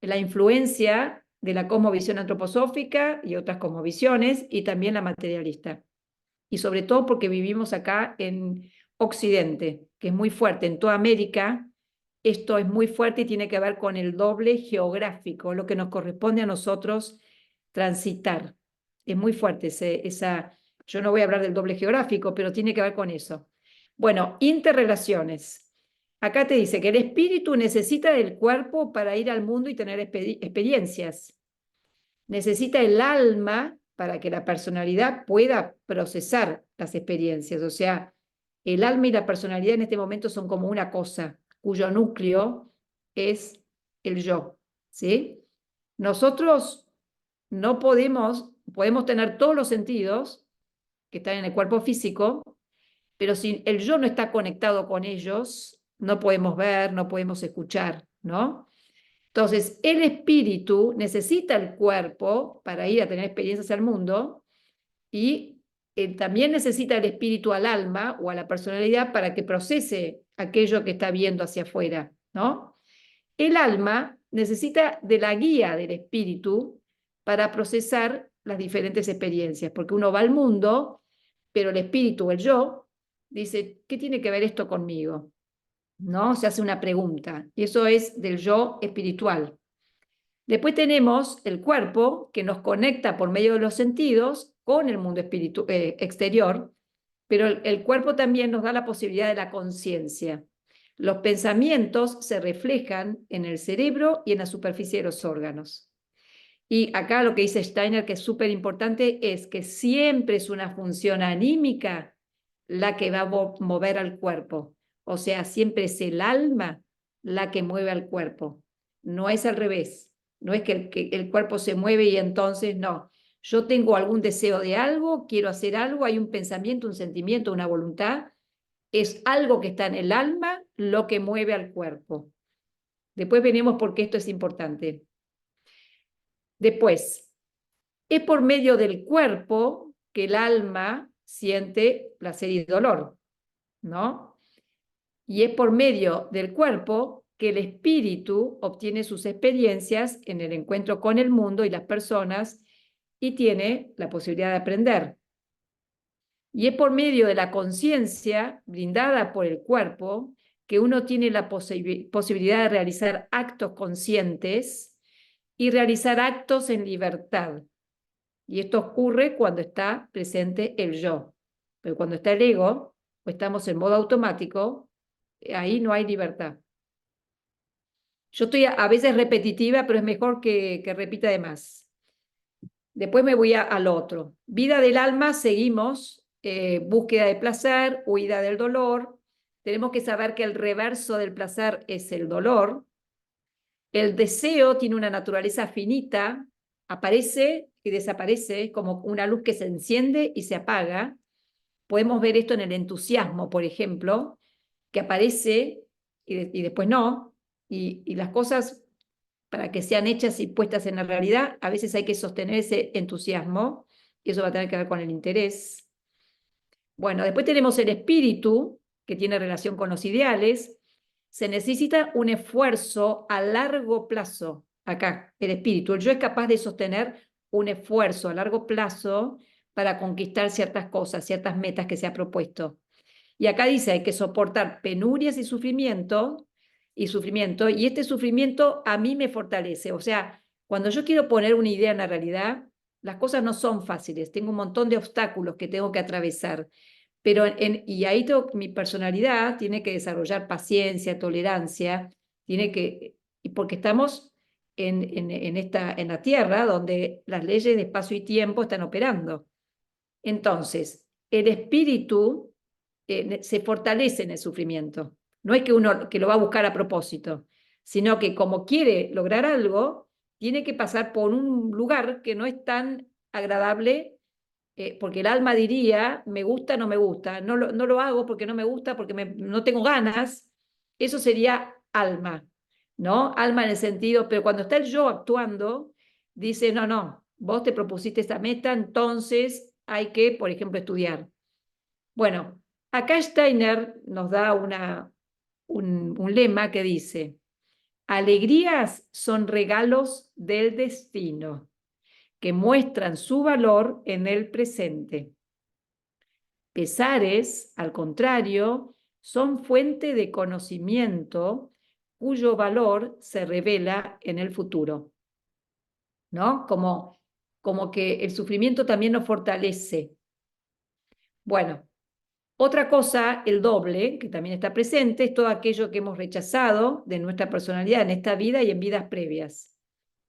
la influencia de la cosmovisión antroposófica y otras cosmovisiones, y también la materialista. Y sobre todo porque vivimos acá en Occidente, que es muy fuerte. En toda América esto es muy fuerte y tiene que ver con el doble geográfico, lo que nos corresponde a nosotros transitar. Es muy fuerte yo no voy a hablar del doble geográfico, pero tiene que ver con eso. Bueno, interrelaciones. Acá te dice que el espíritu necesita del cuerpo para ir al mundo y tener experiencias. Necesita el alma para que la personalidad pueda procesar las experiencias. O sea, el alma y la personalidad en este momento son como una cosa, cuyo núcleo es el yo, ¿sí? Nosotros no podemos tener todos los sentidos que están en el cuerpo físico, pero si el yo no está conectado con ellos, no podemos ver, no podemos escuchar, ¿no? Entonces, el espíritu necesita el cuerpo para ir a tener experiencias al mundo y también necesita el espíritu al alma o a la personalidad para que procese aquello que está viendo hacia afuera, ¿no? El alma necesita de la guía del espíritu para procesar las diferentes experiencias, porque uno va al mundo, pero el espíritu, el yo, dice, ¿qué tiene que ver esto conmigo? ¿No? Se hace una pregunta, y eso es del yo espiritual. Después tenemos el cuerpo, que nos conecta por medio de los sentidos con el mundo exterior, pero el cuerpo también nos da la posibilidad de la conciencia. Los pensamientos se reflejan en el cerebro y en la superficie de los órganos. Y acá lo que dice Steiner, que es súper importante, es que siempre es una función anímica la que va a mover al cuerpo. O sea, siempre es el alma la que mueve al cuerpo. No es al revés. No es que el cuerpo se mueve y entonces no. Yo tengo algún deseo de algo, quiero hacer algo, hay un pensamiento, un sentimiento, una voluntad. Es algo que está en el alma lo que mueve al cuerpo. Después veremos por qué esto es importante. Después, es por medio del cuerpo que el alma siente placer y dolor, ¿no? Y es por medio del cuerpo que el espíritu obtiene sus experiencias en el encuentro con el mundo y las personas y tiene la posibilidad de aprender. Y es por medio de la conciencia brindada por el cuerpo que uno tiene la posibilidad de realizar actos conscientes y realizar actos en libertad. Y esto ocurre cuando está presente el yo. Pero cuando está el ego, o estamos en modo automático, ahí no hay libertad. Yo estoy a veces repetitiva, pero es mejor que repita de más. Después me voy al otro. Vida del alma, seguimos. Búsqueda de placer, huida del dolor. Tenemos que saber que el reverso del placer es el dolor. El deseo tiene una naturaleza finita, aparece y desaparece, como una luz que se enciende y se apaga. Podemos ver esto en el entusiasmo, por ejemplo, que aparece y después no. Y las cosas, para que sean hechas y puestas en la realidad, a veces hay que sostener ese entusiasmo, y eso va a tener que ver con el interés. Bueno, después tenemos el espíritu, que tiene relación con los ideales. Se necesita un esfuerzo a largo plazo. Acá, el espíritu. El yo es capaz de sostener un esfuerzo a largo plazo para conquistar ciertas cosas, ciertas metas que se ha propuesto. Y acá dice, hay que soportar penurias y sufrimiento, y este sufrimiento a mí me fortalece. O sea, cuando yo quiero poner una idea en la realidad, las cosas no son fáciles. Tengo un montón de obstáculos que tengo que atravesar. Pero y ahí mi personalidad tiene que desarrollar paciencia, tolerancia, porque estamos en la Tierra donde las leyes de espacio y tiempo están operando. Entonces, el espíritu se fortalece en el sufrimiento. No es que uno que lo va a buscar a propósito, sino que como quiere lograr algo, tiene que pasar por un lugar que no es tan agradable. Porque el alma diría, me gusta, no me gusta, no lo hago porque no me gusta, porque no tengo ganas. Eso sería alma, ¿no? Alma en el sentido, pero cuando está el yo actuando, dice, no, vos te propusiste esta meta, entonces hay que, por ejemplo, estudiar. Bueno, acá Steiner nos da un lema que dice, alegrías son regalos del destino que muestran su valor en el presente. Pesares, al contrario, son fuente de conocimiento cuyo valor se revela en el futuro. ¿No? Como que el sufrimiento también nos fortalece. Bueno, otra cosa, el doble, que también está presente, es todo aquello que hemos rechazado de nuestra personalidad en esta vida y en vidas previas.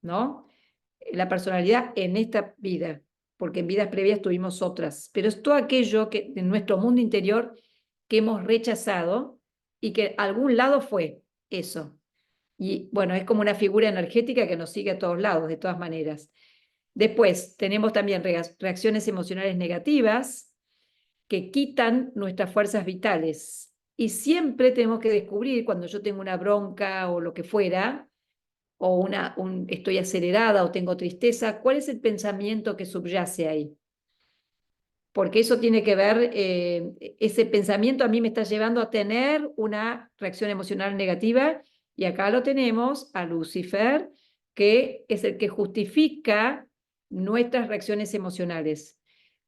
¿No? La personalidad en esta vida, porque en vidas previas tuvimos otras, pero es todo aquello que en nuestro mundo interior que hemos rechazado y que a algún lado fue eso. Y bueno, es como una figura energética que nos sigue a todos lados, de todas maneras. Después tenemos también reacciones emocionales negativas que quitan nuestras fuerzas vitales. Y siempre tenemos que descubrir, cuando yo tengo una bronca o lo que fuera, o estoy acelerada o tengo tristeza, ¿cuál es el pensamiento que subyace ahí? Porque eso tiene que ver, ese pensamiento a mí me está llevando a tener una reacción emocional negativa, y acá lo tenemos a Lucifer, que es el que justifica nuestras reacciones emocionales.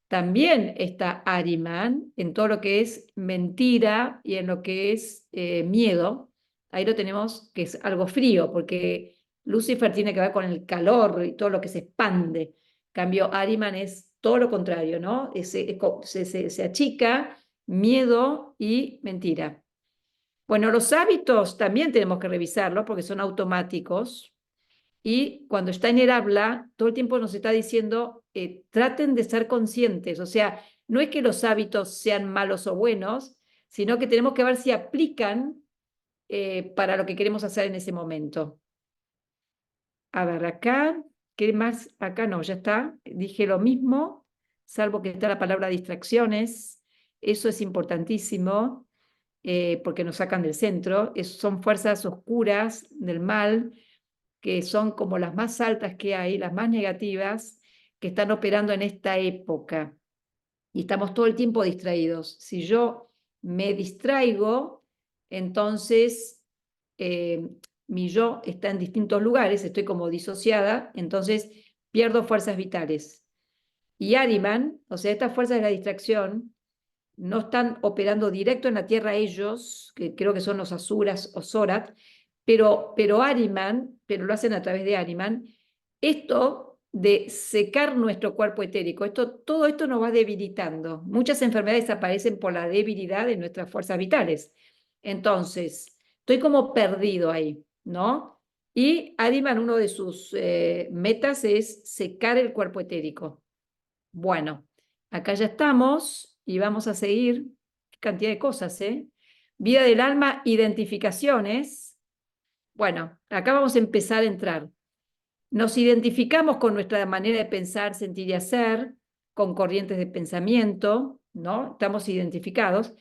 También está Ahriman en todo lo que es mentira y en lo que es miedo. Ahí lo tenemos, que es algo frío, porque Lucifer tiene que ver con el calor y todo lo que se expande. En cambio, Ahriman es todo lo contrario, ¿no? Se achica, miedo y mentira. Bueno, los hábitos también tenemos que revisarlos porque son automáticos. Y cuando está en el habla, todo el tiempo nos está diciendo, traten de ser conscientes. O sea, no es que los hábitos sean malos o buenos, sino que tenemos que ver si aplican para lo que queremos hacer en ese momento. A ver, acá, ¿qué más? Acá no, ya está. Dije lo mismo, salvo que está la palabra distracciones. Eso es importantísimo porque nos sacan del centro. Son fuerzas oscuras del mal, que son como las más altas que hay, las más negativas, que están operando en esta época. Y estamos todo el tiempo distraídos. Si yo me distraigo, entonces mi yo está en distintos lugares, estoy como disociada, entonces pierdo fuerzas vitales. Y Ahriman, o sea, estas fuerzas de la distracción, no están operando directo en la Tierra ellos, que creo que son los Asuras o Zorat, pero Ahriman, pero lo hacen a través de Ahriman, esto de secar nuestro cuerpo etérico, todo esto nos va debilitando. Muchas enfermedades aparecen por la debilidad de nuestras fuerzas vitales. Entonces, estoy como perdido ahí, ¿no? Y Ahriman, uno de sus metas es secar el cuerpo etérico. Bueno, acá ya estamos y vamos a seguir. Qué cantidad de cosas, ¿eh? Vida del alma, identificaciones. Bueno, acá vamos a empezar a entrar. Nos identificamos con nuestra manera de pensar, sentir y hacer, con corrientes de pensamiento, ¿no? Estamos identificados.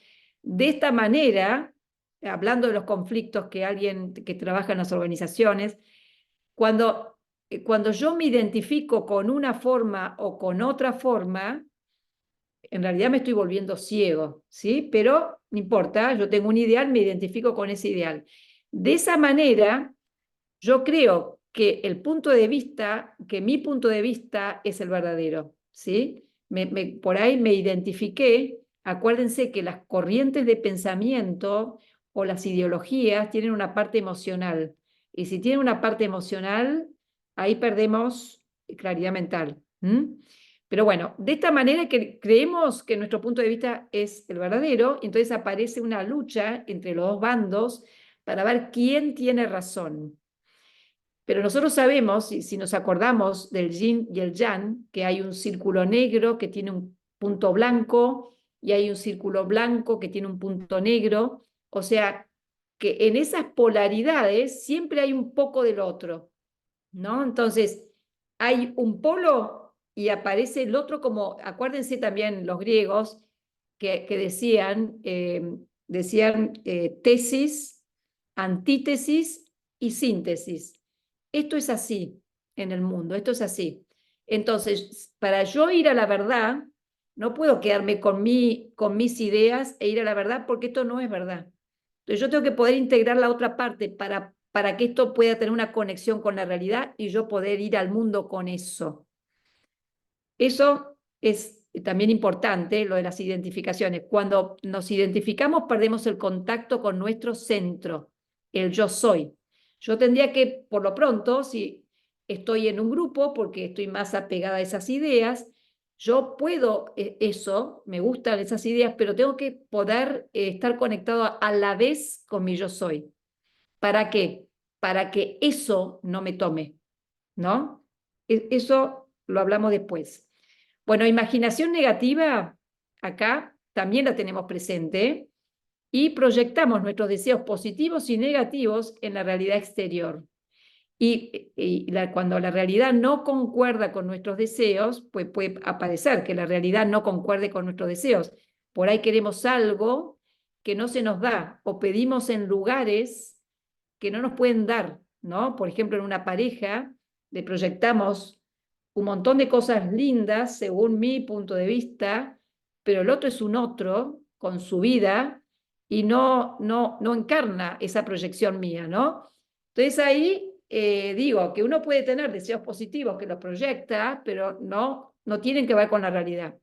De esta manera, hablando de los conflictos que alguien que trabaja en las organizaciones, cuando yo me identifico con una forma o con otra forma, en realidad me estoy volviendo ciego, ¿sí? Pero no importa, yo tengo un ideal, me identifico con ese ideal. De esa manera, yo creo que mi punto de vista es el verdadero, ¿sí? Por ahí me identifiqué. Acuérdense que las corrientes de pensamiento o las ideologías tienen una parte emocional. Y si tienen una parte emocional, ahí perdemos claridad mental. Pero bueno, de esta manera que creemos que nuestro punto de vista es el verdadero, entonces aparece una lucha entre los dos bandos para ver quién tiene razón. Pero nosotros sabemos, si nos acordamos del yin y el yang, que hay un círculo negro que tiene un punto blanco y hay un círculo blanco que tiene un punto negro. O sea, que en esas polaridades siempre hay un poco del otro, ¿no? Entonces, hay un polo y aparece el otro como, acuérdense también los griegos que decían tesis, antítesis y síntesis. Esto es así en el mundo, esto es así. Entonces, para yo ir a la verdad, no puedo quedarme con mis ideas e ir a la verdad porque esto no es verdad. Entonces yo tengo que poder integrar la otra parte para que esto pueda tener una conexión con la realidad y yo poder ir al mundo con eso. Eso es también importante, lo de las identificaciones. Cuando nos identificamos, perdemos el contacto con nuestro centro, el yo soy. Yo tendría que, por lo pronto, si estoy en un grupo, porque estoy más apegada a esas ideas, yo puedo eso, me gustan esas ideas, pero tengo que poder estar conectado a la vez con mi yo soy. ¿Para qué? Para que eso no me tome, ¿no? Eso lo hablamos después. Bueno, imaginación negativa, acá también la tenemos presente y proyectamos nuestros deseos positivos y negativos en la realidad exterior. Cuando la realidad no concuerda con nuestros deseos, pues puede aparecer que la realidad no concuerde con nuestros deseos. Por ahí queremos algo que no se nos da o pedimos en lugares que no nos pueden dar, ¿no? Por ejemplo, en una pareja le proyectamos un montón de cosas lindas según mi punto de vista, pero el otro es un otro con su vida y no encarna esa proyección mía, ¿no? Entonces ahí digo que uno puede tener deseos positivos que los proyecta, pero no tienen que ver con la realidad.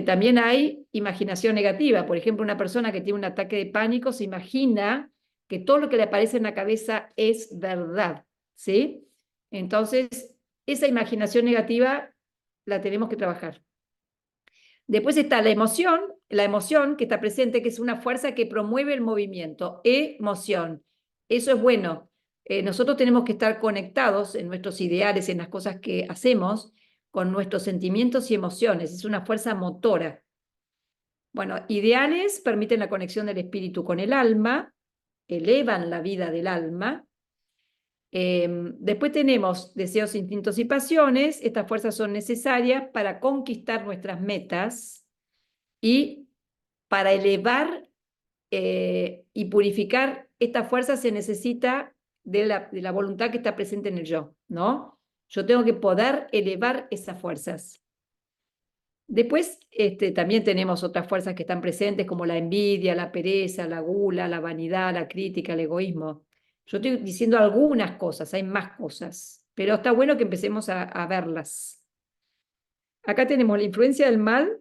También hay imaginación negativa. Por ejemplo, una persona que tiene un ataque de pánico se imagina que todo lo que le aparece en la cabeza es verdad, ¿sí? Entonces, esa imaginación negativa la tenemos que trabajar. Después está la emoción que está presente, que es una fuerza que promueve el movimiento, emoción. Eso es bueno. Nosotros tenemos que estar conectados en nuestros ideales, en las cosas que hacemos, con nuestros sentimientos y emociones. Es una fuerza motora. Bueno, ideales permiten la conexión del espíritu con el alma, elevan la vida del alma. Después tenemos deseos, instintos y pasiones. Estas fuerzas son necesarias para conquistar nuestras metas y para elevar y purificar estas fuerzas se necesita de la voluntad que está presente en el yo, ¿no? Yo tengo que poder elevar esas fuerzas. Después también tenemos otras fuerzas que están presentes como la envidia, la pereza, la gula, la vanidad, la crítica, el egoísmo. Yo estoy diciendo algunas cosas, hay más cosas, pero está bueno que empecemos a verlas. Acá tenemos la influencia del mal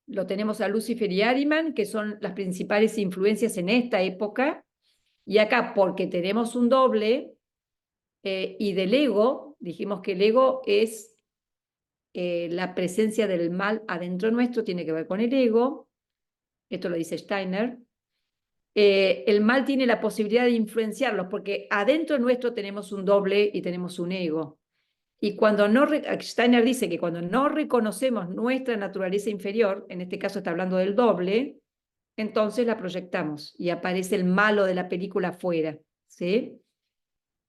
lo tenemos a Lucifer y Ahriman, que son las principales influencias en esta época, y acá porque tenemos un doble, y del ego, dijimos que el ego es la presencia del mal adentro nuestro, tiene que ver con el ego, esto lo dice Steiner. El mal tiene la posibilidad de influenciarlos, porque adentro nuestro tenemos un doble y tenemos un ego. Y cuando no, Steiner dice que cuando no reconocemos nuestra naturaleza inferior, en este caso está hablando del doble, entonces la proyectamos y aparece el malo de la película afuera, ¿sí?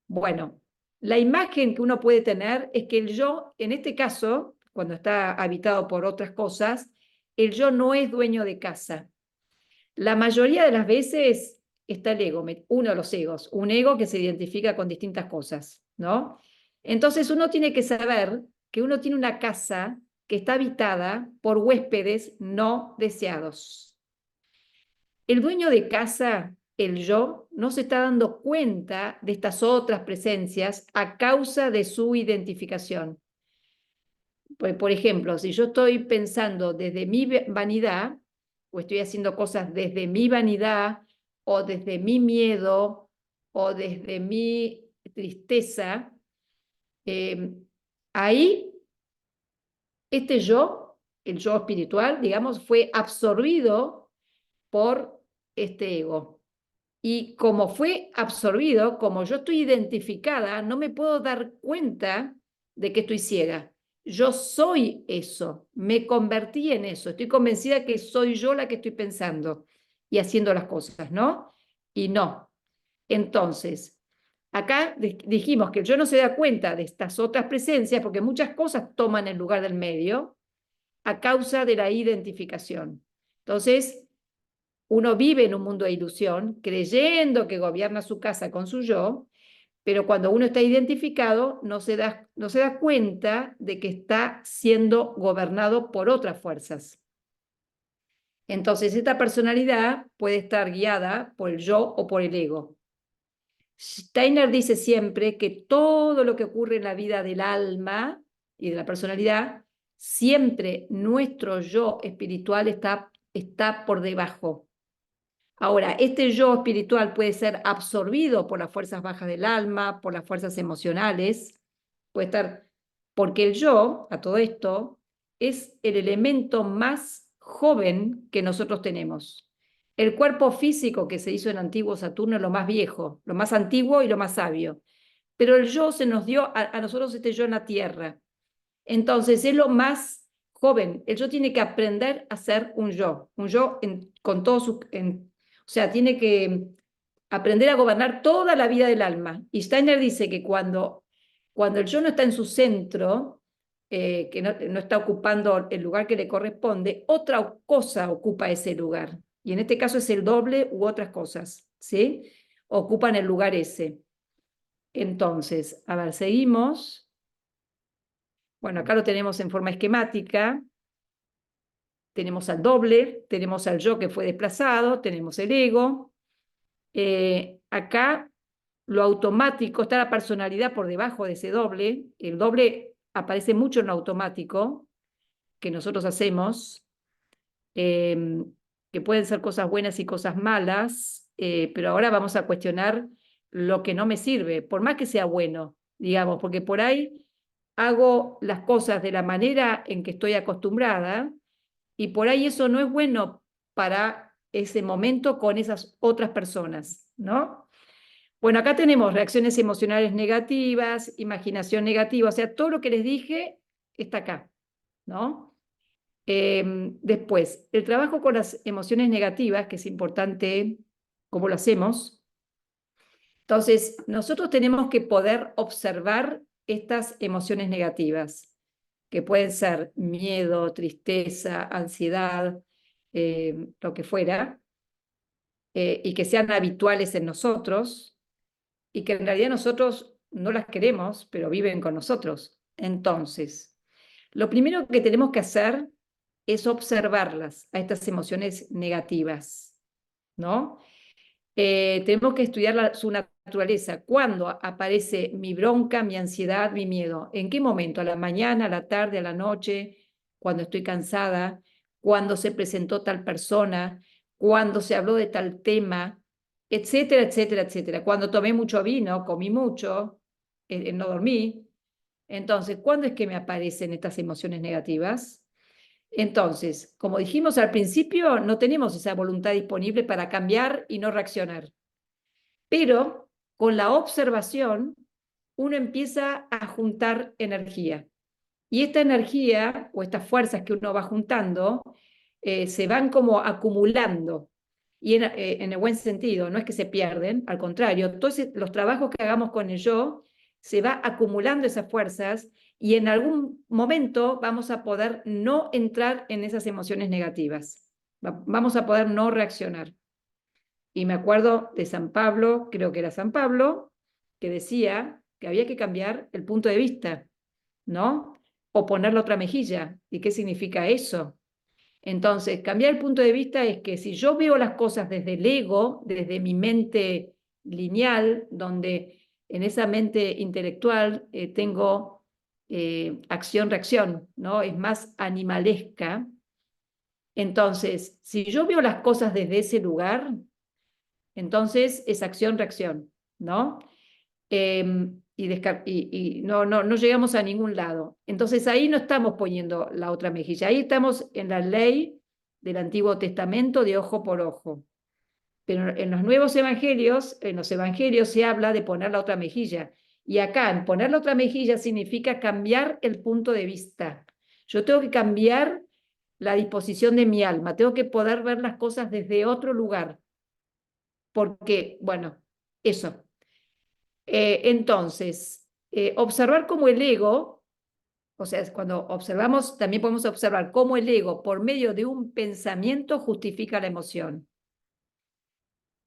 Bueno, la imagen que uno puede tener es que el yo, en este caso, cuando está habitado por otras cosas, el yo no es dueño de casa. La mayoría de las veces está el ego, uno de los egos, un ego que se identifica con distintas cosas, ¿no? Entonces uno tiene que saber que uno tiene una casa que está habitada por huéspedes no deseados. El dueño de casa, el yo, no se está dando cuenta de estas otras presencias a causa de su identificación. Pues, por ejemplo, si yo estoy pensando desde mi vanidad, o estoy haciendo cosas desde mi vanidad, o desde mi miedo, o desde mi tristeza, ahí este yo, el yo espiritual, digamos, fue absorbido por este ego. Y como fue absorbido, como yo estoy identificada, no me puedo dar cuenta de que estoy ciega. Yo soy eso, me convertí en eso, estoy convencida que soy yo la que estoy pensando y haciendo las cosas, ¿no? Y no. Entonces, acá dijimos que el yo no se da cuenta de estas otras presencias porque muchas cosas toman el lugar del medio a causa de la identificación. Entonces, uno vive en un mundo de ilusión, creyendo que gobierna su casa con su yo, pero cuando uno está identificado no se da cuenta de que está siendo gobernado por otras fuerzas. Entonces, esta personalidad puede estar guiada por el yo o por el ego. Steiner dice siempre que todo lo que ocurre en la vida del alma y de la personalidad, siempre nuestro yo espiritual está por debajo. Ahora, este yo espiritual puede ser absorbido por las fuerzas bajas del alma, por las fuerzas emocionales, puede estar, porque el yo, a todo esto, es el elemento más joven que nosotros tenemos. El cuerpo físico que se hizo en antiguo Saturno es lo más viejo, lo más antiguo y lo más sabio. Pero el yo se nos dio a nosotros este yo en la Tierra. Entonces es lo más joven. El yo tiene que aprender a ser un yo con todo su... o sea, tiene que aprender a gobernar toda la vida del alma. Y Steiner dice que cuando el yo no está en su centro, que no está ocupando el lugar que le corresponde, otra cosa ocupa ese lugar. Y en este caso es el doble u otras cosas, ¿sí? Ocupan el lugar ese. Entonces, a ver, seguimos. Bueno, acá lo tenemos en forma esquemática. Tenemos al doble, tenemos al yo que fue desplazado, tenemos el ego. Acá lo automático, está la personalidad por debajo de ese doble. El doble aparece mucho en lo automático que nosotros hacemos, que pueden ser cosas buenas y cosas malas, pero ahora vamos a cuestionar lo que no me sirve, por más que sea bueno, digamos, porque por ahí hago las cosas de la manera en que estoy acostumbrada y por ahí eso no es bueno para ese momento con esas otras personas, ¿no? Bueno, acá tenemos reacciones emocionales negativas, imaginación negativa, o sea, todo lo que les dije está acá, ¿no? Después, el trabajo con las emociones negativas, que es importante cómo lo hacemos. Entonces, nosotros tenemos que poder observar estas emociones negativas, que pueden ser miedo, tristeza, ansiedad, lo que fuera, y que sean habituales en nosotros, y que en realidad nosotros no las queremos, pero viven con nosotros. Entonces, lo primero que tenemos que hacer es observarlas, a estas emociones negativas, ¿no? Tenemos que estudiar su naturaleza. ¿Cuándo aparece mi bronca, mi ansiedad, mi miedo? ¿En qué momento? ¿A la mañana, a la tarde, a la noche? ¿Cuando estoy cansada? cuando se presentó tal persona, cuando se habló de tal tema, etcétera, etcétera, etcétera. Cuando tomé mucho vino, comí mucho, no dormí. Entonces, ¿cuándo es que me aparecen estas emociones negativas? Entonces, como dijimos al principio, no tenemos esa voluntad disponible para cambiar y no reaccionar. Pero con la observación, uno empieza a juntar energía. Y esta energía o estas fuerzas que uno va juntando se van como acumulando. Y en el buen sentido, no es que se pierden, al contrario, entonces los trabajos que hagamos con el yo, se va acumulando esas fuerzas y en algún momento vamos a poder no entrar en esas emociones negativas. Vamos a poder no reaccionar. Y me acuerdo de San Pablo, creo que era San Pablo, que decía que había que cambiar el punto de vista, ¿no? O poner la otra mejilla. ¿Y qué significa eso? Entonces, cambiar el punto de vista es que si yo veo las cosas desde el ego, desde mi mente lineal, donde en esa mente intelectual tengo acción-reacción, ¿no? Es más animalesca. Entonces, si yo veo las cosas desde ese lugar, entonces es acción-reacción, ¿no? Y no llegamos a ningún lado. Entonces ahí no estamos poniendo la otra mejilla, ahí estamos en la ley del Antiguo Testamento de ojo por ojo. Pero en los nuevos evangelios, en los evangelios se habla de poner la otra mejilla. Y acá, en poner la otra mejilla significa cambiar el punto de vista. Yo tengo que cambiar la disposición de mi alma, tengo que poder ver las cosas desde otro lugar. Porque, bueno, eso. Entonces, observar cómo el ego, o sea, cuando observamos, también podemos observar cómo el ego, por medio de un pensamiento, justifica la emoción.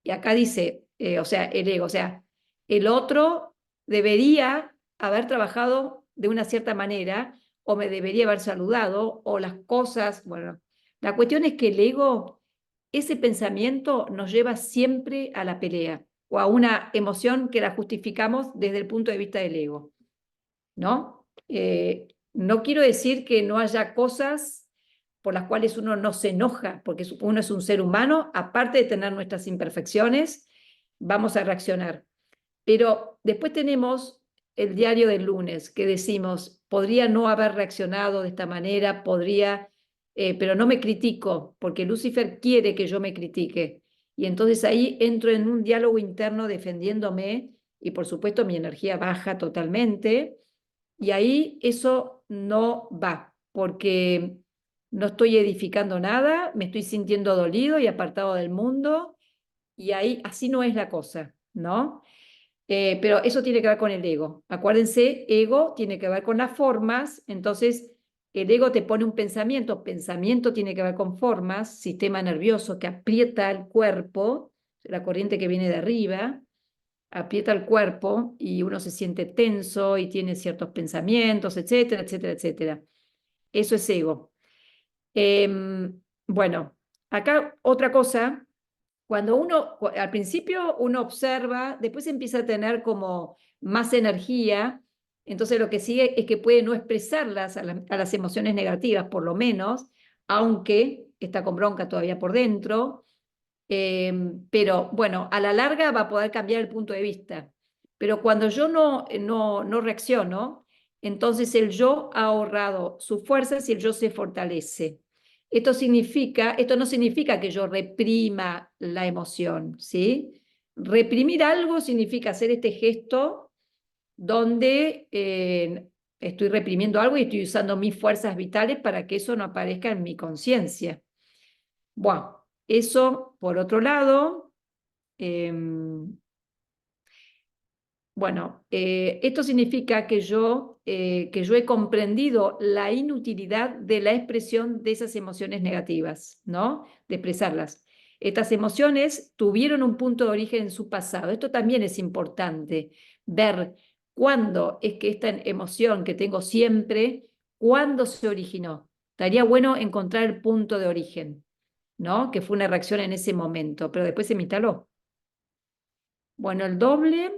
Y acá dice, o sea, el ego, o sea, el otro debería haber trabajado de una cierta manera, o me debería haber saludado, o las cosas, bueno, la cuestión es que el ego, ese pensamiento nos lleva siempre a la pelea, o a una emoción que la justificamos desde el punto de vista del ego, ¿no? No quiero decir que no haya cosas por las cuales uno no se enoja, porque uno es un ser humano, aparte de tener nuestras imperfecciones, vamos a reaccionar. Pero después tenemos el diario del lunes, que decimos, podría no haber reaccionado de esta manera, podría, pero no me critico, porque Lucifer quiere que yo me critique. Y entonces ahí entro en un diálogo interno defendiéndome, y por supuesto mi energía baja totalmente, y ahí eso no va, porque no estoy edificando nada, me estoy sintiendo dolido y apartado del mundo, y ahí así no es la cosa, ¿no? Pero eso tiene que ver con el ego. Acuérdense, ego tiene que ver con las formas, entonces el ego te pone un pensamiento, pensamiento tiene que ver con formas, sistema nervioso que aprieta el cuerpo, la corriente que viene de arriba, aprieta el cuerpo y uno se siente tenso y tiene ciertos pensamientos, etcétera, etcétera, etcétera. Eso es ego. Bueno, acá otra cosa, cuando uno, al principio uno observa, después empieza a tener como más energía, entonces lo que sigue es que puede no expresarlas a las emociones negativas, por lo menos, aunque está con bronca todavía por dentro, pero bueno, a la larga va a poder cambiar el punto de vista. Pero cuando yo no reacciono, entonces el yo ha ahorrado sus fuerzas y el yo se fortalece. Esto no significa que yo reprima la emoción, ¿sí? Reprimir algo significa hacer este gesto donde estoy reprimiendo algo y estoy usando mis fuerzas vitales para que eso no aparezca en mi conciencia. Bueno, eso por otro lado, bueno, esto significa que yo he comprendido la inutilidad de la expresión de esas emociones negativas, ¿no? De expresarlas. Estas emociones tuvieron un punto de origen en su pasado. Esto también es importante, ver cuándo es que esta emoción que tengo siempre, cuándo se originó. Estaría bueno encontrar el punto de origen, ¿no? Que fue una reacción en ese momento, pero después se me instaló. Bueno, el doble,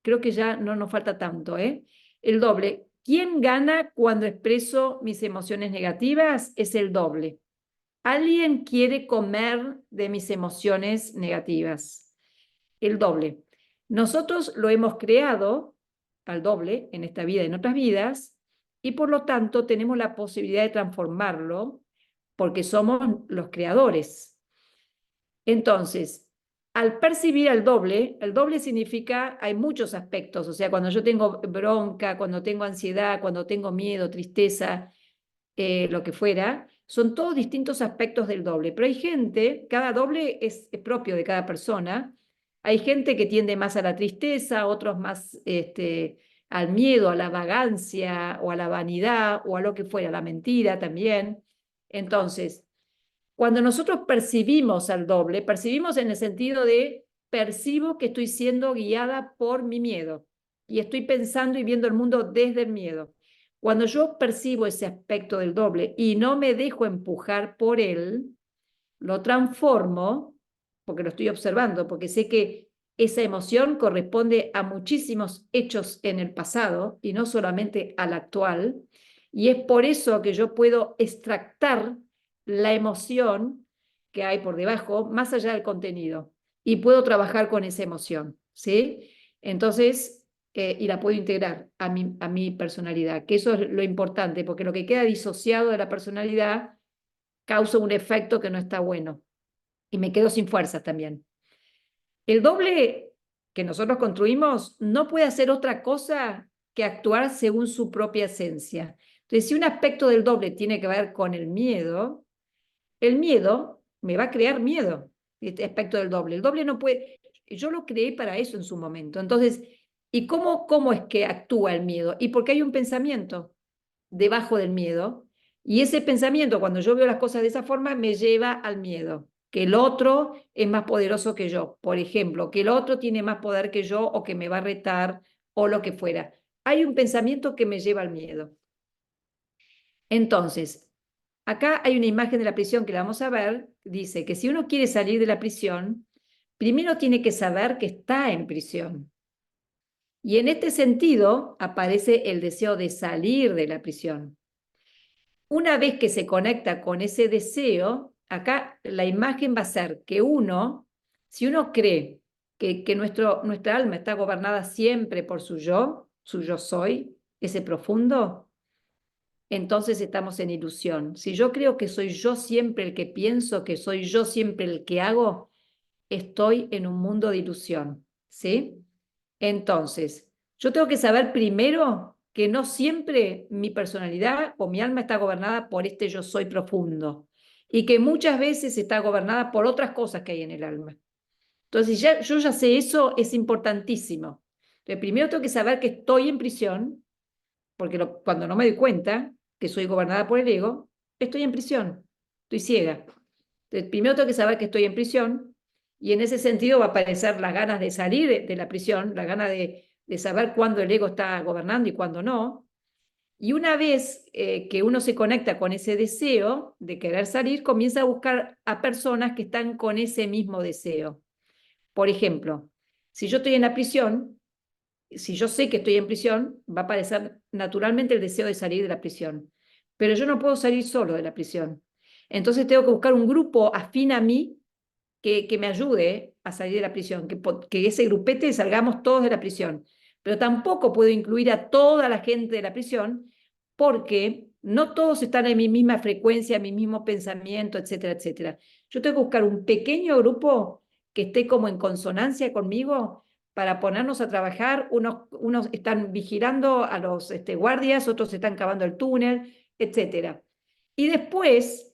creo que ya no nos falta tanto, ¿eh? El doble, ¿Quién gana cuando expreso mis emociones negativas? Es el doble. Alguien quiere comer de mis emociones negativas. El doble. Nosotros lo hemos creado al doble en esta vida y en otras vidas, y por lo tanto tenemos la posibilidad de transformarlo porque somos los creadores. Entonces, al percibir el doble significa, hay muchos aspectos, o sea, cuando yo tengo bronca, cuando tengo ansiedad, cuando tengo miedo, tristeza, lo que fuera, son todos distintos aspectos del doble, pero hay gente, cada doble es propio de cada persona, hay gente que tiende más a la tristeza, otros más al miedo, a la vagancia, o a la vanidad, o a lo que fuera, a la mentira también. Entonces, cuando nosotros percibimos al doble, percibimos en el sentido de percibo que estoy siendo guiada por mi miedo y estoy pensando y viendo el mundo desde el miedo. Cuando yo percibo ese aspecto del doble y no me dejo empujar por él, lo transformo, porque lo estoy observando, porque sé que esa emoción corresponde a muchísimos hechos en el pasado y no solamente al actual, y es por eso que yo puedo extractar la emoción que hay por debajo, más allá del contenido, y puedo trabajar con esa emoción, ¿sí? Entonces, y la puedo integrar a mi personalidad, que eso es lo importante, porque lo que queda disociado de la personalidad causa un efecto que no está bueno, y me quedo sin fuerzas también. El doble que nosotros construimos no puede hacer otra cosa que actuar según su propia esencia. Entonces, si un aspecto del doble tiene que ver con el miedo me va a crear miedo, este aspecto del doble. El doble no puede, yo lo creé para eso en su momento. Entonces, ¿y cómo es que actúa el miedo? Y porque hay un pensamiento debajo del miedo, y ese pensamiento, cuando yo veo las cosas de esa forma, me lleva al miedo, que el otro es más poderoso que yo, por ejemplo, que el otro tiene más poder que yo o que me va a retar o lo que fuera. Hay un pensamiento que me lleva al miedo. Entonces, acá hay una imagen de la prisión que la vamos a ver, dice que si uno quiere salir de la prisión, primero tiene que saber que está en prisión. Y en este sentido aparece el deseo de salir de la prisión. Una vez que se conecta con ese deseo, acá la imagen va a ser que si uno cree que nuestra alma está gobernada siempre por su yo soy, ese profundo, entonces estamos en ilusión. Si yo creo que soy yo siempre el que pienso, que soy yo siempre el que hago, estoy en un mundo de ilusión, ¿sí? Entonces, yo tengo que saber primero que no siempre mi personalidad o mi alma está gobernada por este yo soy profundo y que muchas veces está gobernada por otras cosas que hay en el alma. Entonces, yo ya sé eso, es importantísimo. Entonces, primero tengo que saber que estoy en prisión, porque cuando no me doy cuenta que soy gobernada por el ego, estoy en prisión, estoy ciega. Entonces, primero tengo que saber que estoy en prisión, y en ese sentido va a aparecer las ganas de salir de la prisión, la gana de saber cuándo el ego está gobernando y cuándo no. Y una vez que uno se conecta con ese deseo de querer salir, comienza a buscar a personas que están con ese mismo deseo. Por ejemplo, si yo estoy en la prisión, si yo sé que estoy en prisión, va a aparecer naturalmente el deseo de salir de la prisión. Pero yo no puedo salir solo de la prisión. Entonces tengo que buscar un grupo afín a mí que me ayude a salir de la prisión, que ese grupete salgamos todos de la prisión. Pero tampoco puedo incluir a toda la gente de la prisión porque no todos están en mi misma frecuencia, en mi mismo pensamiento, etcétera, etcétera. Yo tengo que buscar un pequeño grupo que esté como en consonancia conmigo para ponernos a trabajar. Unos están vigilando a los guardias, otros están cavando el túnel, etcétera. Y después,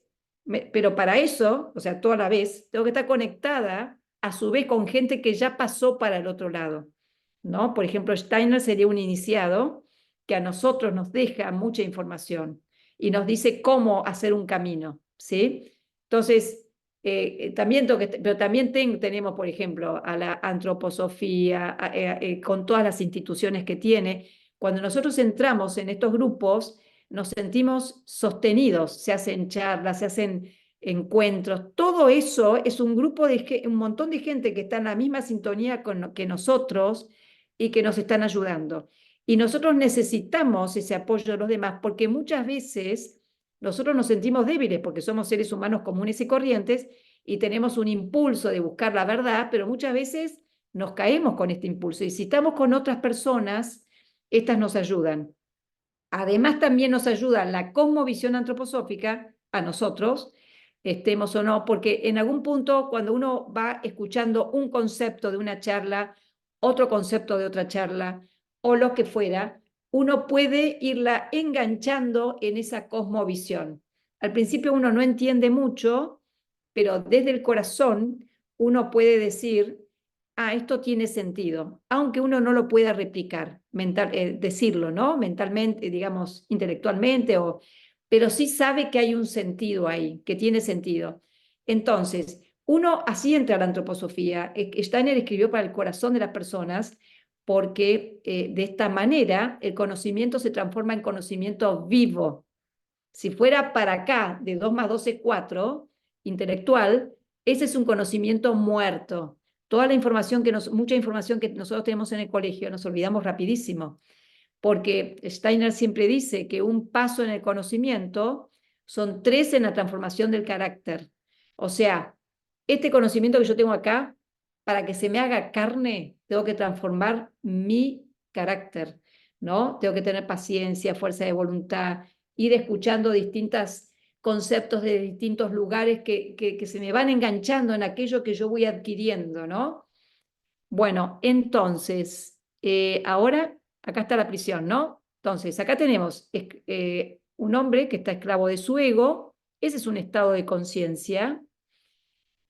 pero para eso, o sea, toda la vez, tengo que estar conectada a su vez con gente que ya pasó para el otro lado, ¿no? Por ejemplo, Steiner sería un iniciado que a nosotros nos deja mucha información y nos dice cómo hacer un camino, ¿sí? Entonces, pero también tenemos, por ejemplo, a la antroposofía, con todas las instituciones que tiene. Cuando nosotros entramos en estos grupos, nos sentimos sostenidos, se hacen charlas, se hacen encuentros, todo eso es un grupo un montón de gente que está en la misma sintonía que nosotros y que nos están ayudando. Y nosotros necesitamos ese apoyo de los demás porque muchas veces nosotros nos sentimos débiles porque somos seres humanos comunes y corrientes y tenemos un impulso de buscar la verdad, pero muchas veces nos caemos con este impulso. Y si estamos con otras personas, estas nos ayudan. Además, también nos ayuda la cosmovisión antroposófica a nosotros, estemos o no, porque en algún punto cuando uno va escuchando un concepto de una charla, otro concepto de otra charla, o lo que fuera, uno puede irla enganchando en esa cosmovisión. Al principio uno no entiende mucho, pero desde el corazón uno puede decir, ah, esto tiene sentido, aunque uno no lo pueda replicar, decirlo, ¿no? Mentalmente, digamos, intelectualmente, pero sí sabe que hay un sentido ahí, que tiene sentido. Entonces, uno así entra a la antroposofía. Steiner escribió para el corazón de las personas porque de esta manera el conocimiento se transforma en conocimiento vivo. Si fuera para acá, de 2 más 2 es 4, intelectual, ese es un conocimiento muerto. Toda la información mucha información que nosotros tenemos en el colegio, nos olvidamos rapidísimo, porque Steiner siempre dice que un paso en el conocimiento son 3 en la transformación del carácter. O sea, este conocimiento que yo tengo acá, para que se me haga carne, tengo que transformar mi carácter, ¿no? Tengo que tener paciencia, fuerza de voluntad, ir escuchando distintos conceptos de distintos lugares que se me van enganchando en aquello que yo voy adquiriendo, ¿no? Bueno, entonces, ahora, acá está la prisión, ¿no? Entonces, acá tenemos un hombre que está esclavo de su ego, ese es un estado de conciencia,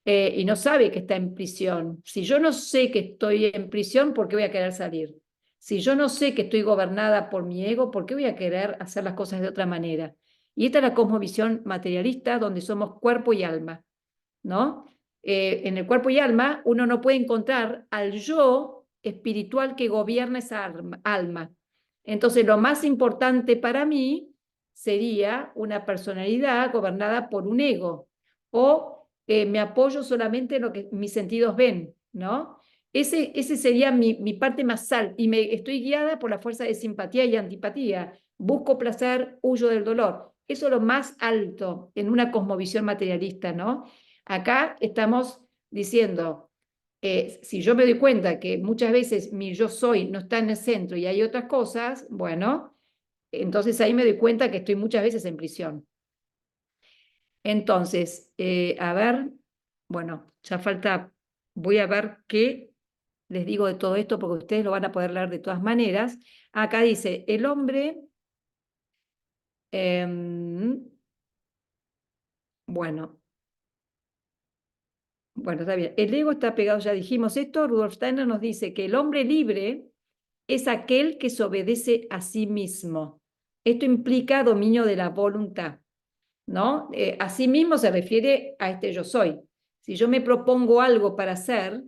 y no sabe que está en prisión. Si yo no sé que estoy en prisión, ¿por qué voy a querer salir? Si yo no sé que estoy gobernada por mi ego, ¿por qué voy a querer hacer las cosas de otra manera? Y esta es la cosmovisión materialista, donde somos cuerpo y alma, ¿no? En el cuerpo y alma uno no puede encontrar al yo espiritual que gobierna esa alma. Entonces, lo más importante para mí sería una personalidad gobernada por un ego, o me apoyo solamente en lo que mis sentidos ven, ¿no? Ese sería mi parte más alta, y estoy guiada por la fuerza de simpatía y antipatía. Busco placer, huyo del dolor. Eso es lo más alto en una cosmovisión materialista, ¿no? Acá estamos diciendo, si yo me doy cuenta que muchas veces mi yo soy no está en el centro y hay otras cosas, bueno, entonces ahí me doy cuenta que estoy muchas veces en prisión. Entonces, a ver, bueno, ya falta, voy a ver qué les digo de todo esto porque ustedes lo van a poder leer de todas maneras. Acá dice, el hombre, bueno, está bien. El ego está pegado, ya dijimos esto. Rudolf Steiner nos dice que el hombre libre es aquel que se obedece a sí mismo. Esto implica dominio de la voluntad, ¿no? A sí mismo se refiere a este yo soy. Si yo me propongo algo para hacer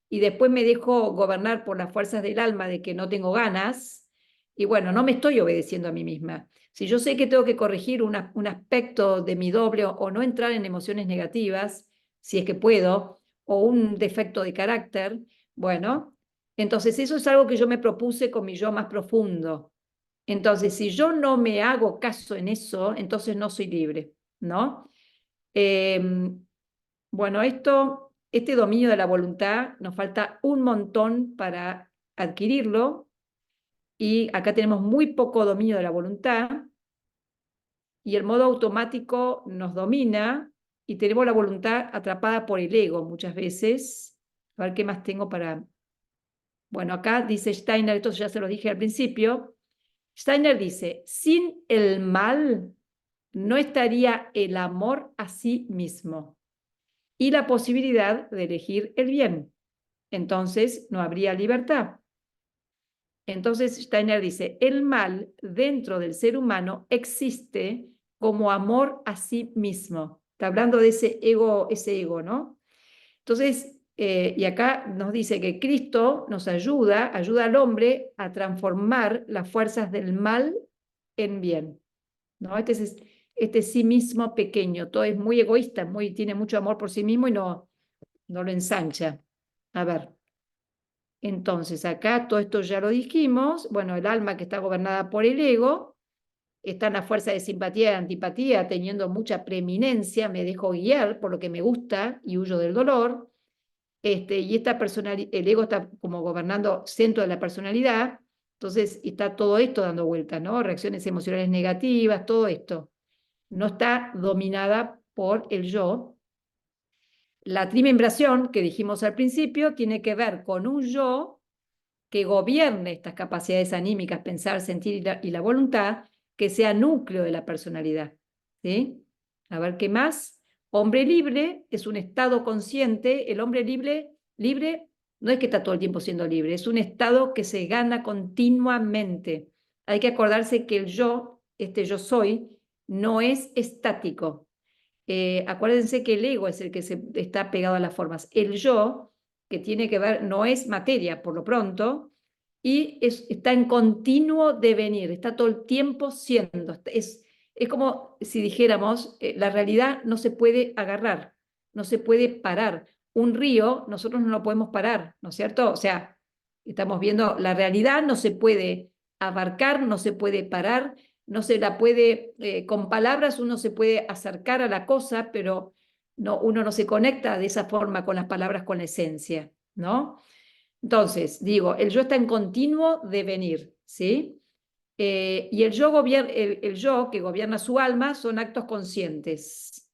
y después me dejo gobernar por las fuerzas del alma de que no tengo ganas, y bueno, no me estoy obedeciendo a mí misma. Si yo sé que tengo que corregir un aspecto de mi doble o no entrar en emociones negativas, si es que puedo, o un defecto de carácter, bueno, entonces eso es algo que yo me propuse con mi yo más profundo. Entonces, si yo no me hago caso en eso, entonces no soy libre, ¿no? Bueno, este dominio de la voluntad nos falta un montón para adquirirlo, y acá tenemos muy poco dominio de la voluntad, y el modo automático nos domina, y tenemos la voluntad atrapada por el ego muchas veces. A ver qué más tengo para... Bueno, acá dice Steiner, esto ya se lo dije al principio. Steiner dice, sin el mal no estaría el amor a sí mismo y la posibilidad de elegir el bien. Entonces no habría libertad. Entonces Steiner dice, el mal dentro del ser humano existe como amor a sí mismo. Está hablando de ese ego, ¿no? Entonces, y acá nos dice que Cristo nos ayuda al hombre a transformar las fuerzas del mal en bien, ¿no? Este sí mismo pequeño, todo es muy egoísta, tiene mucho amor por sí mismo y no lo ensancha. A ver. Entonces, acá todo esto ya lo dijimos. Bueno, el alma que está gobernada por el ego está en la fuerza de simpatía y antipatía, teniendo mucha preeminencia, me dejo guiar por lo que me gusta y huyo del dolor. Y esta el ego está como gobernando centro de la personalidad, entonces está todo esto dando vuelta, ¿no? Reacciones emocionales negativas, todo esto. No está dominada por el yo. La trimembración que dijimos al principio tiene que ver con un yo que gobierne estas capacidades anímicas, pensar, sentir y la voluntad, que sea núcleo de la personalidad. ¿Sí? A ver, ¿qué más? Hombre libre es un estado consciente. El hombre libre no es que está todo el tiempo siendo libre, es un estado que se gana continuamente. Hay que acordarse que el yo, este yo soy, no es estático. Acuérdense que el ego es el que está pegado a las formas. El yo, que tiene que ver, no es materia por lo pronto, y está en continuo devenir, está todo el tiempo siendo. Es como si dijéramos, la realidad no se puede agarrar, no se puede parar. Un río, nosotros no lo podemos parar, ¿no es cierto? O sea, estamos viendo, la realidad no se puede abarcar, no se puede parar, no se la puede, con palabras uno se puede acercar a la cosa, pero no, uno no se conecta de esa forma con las palabras, con la esencia, ¿no? Entonces, digo, el yo está en continuo devenir, ¿sí? Y el yo que gobierna su alma son actos conscientes.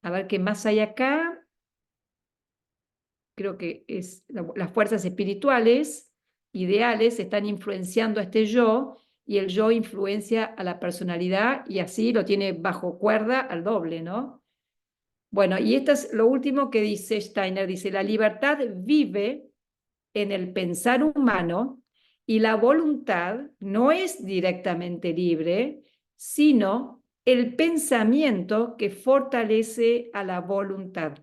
A ver qué más hay acá. Creo que es las fuerzas espirituales, ideales, están influenciando a este yo, y el yo influencia a la personalidad, y así lo tiene bajo cuerda al doble, ¿no? Bueno, y esto es lo último que dice Steiner, dice, la libertad vive en el pensar humano y la voluntad no es directamente libre, sino el pensamiento que fortalece a la voluntad,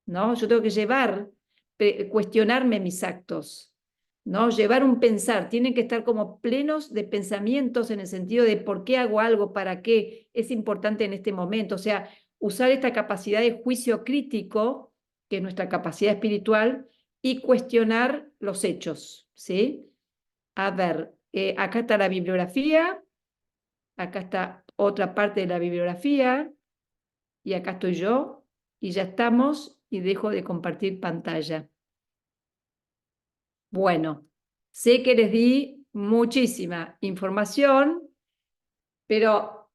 ¿no? Yo tengo que cuestionarme mis actos, ¿no? Llevar un pensar, tienen que estar como plenos de pensamientos en el sentido de por qué hago algo, para qué es importante en este momento, o sea, usar esta capacidad de juicio crítico, que es nuestra capacidad espiritual, y cuestionar los hechos, ¿sí? A ver, acá está la bibliografía, acá está otra parte de la bibliografía, y acá estoy yo, y ya estamos, y dejo de compartir pantalla. Bueno, sé que les di muchísima información, pero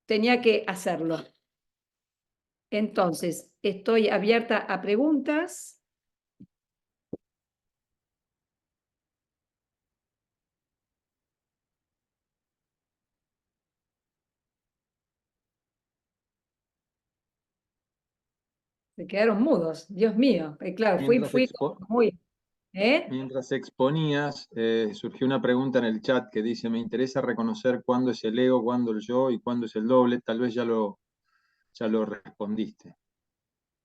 tenía que hacerlo. Entonces, estoy abierta a preguntas. Se quedaron mudos, Dios mío. Claro, fui muy... Mientras exponías, surgió una pregunta en el chat que dice, me interesa reconocer cuándo es el ego, cuándo el yo y cuándo es el doble. Tal vez ya lo respondiste.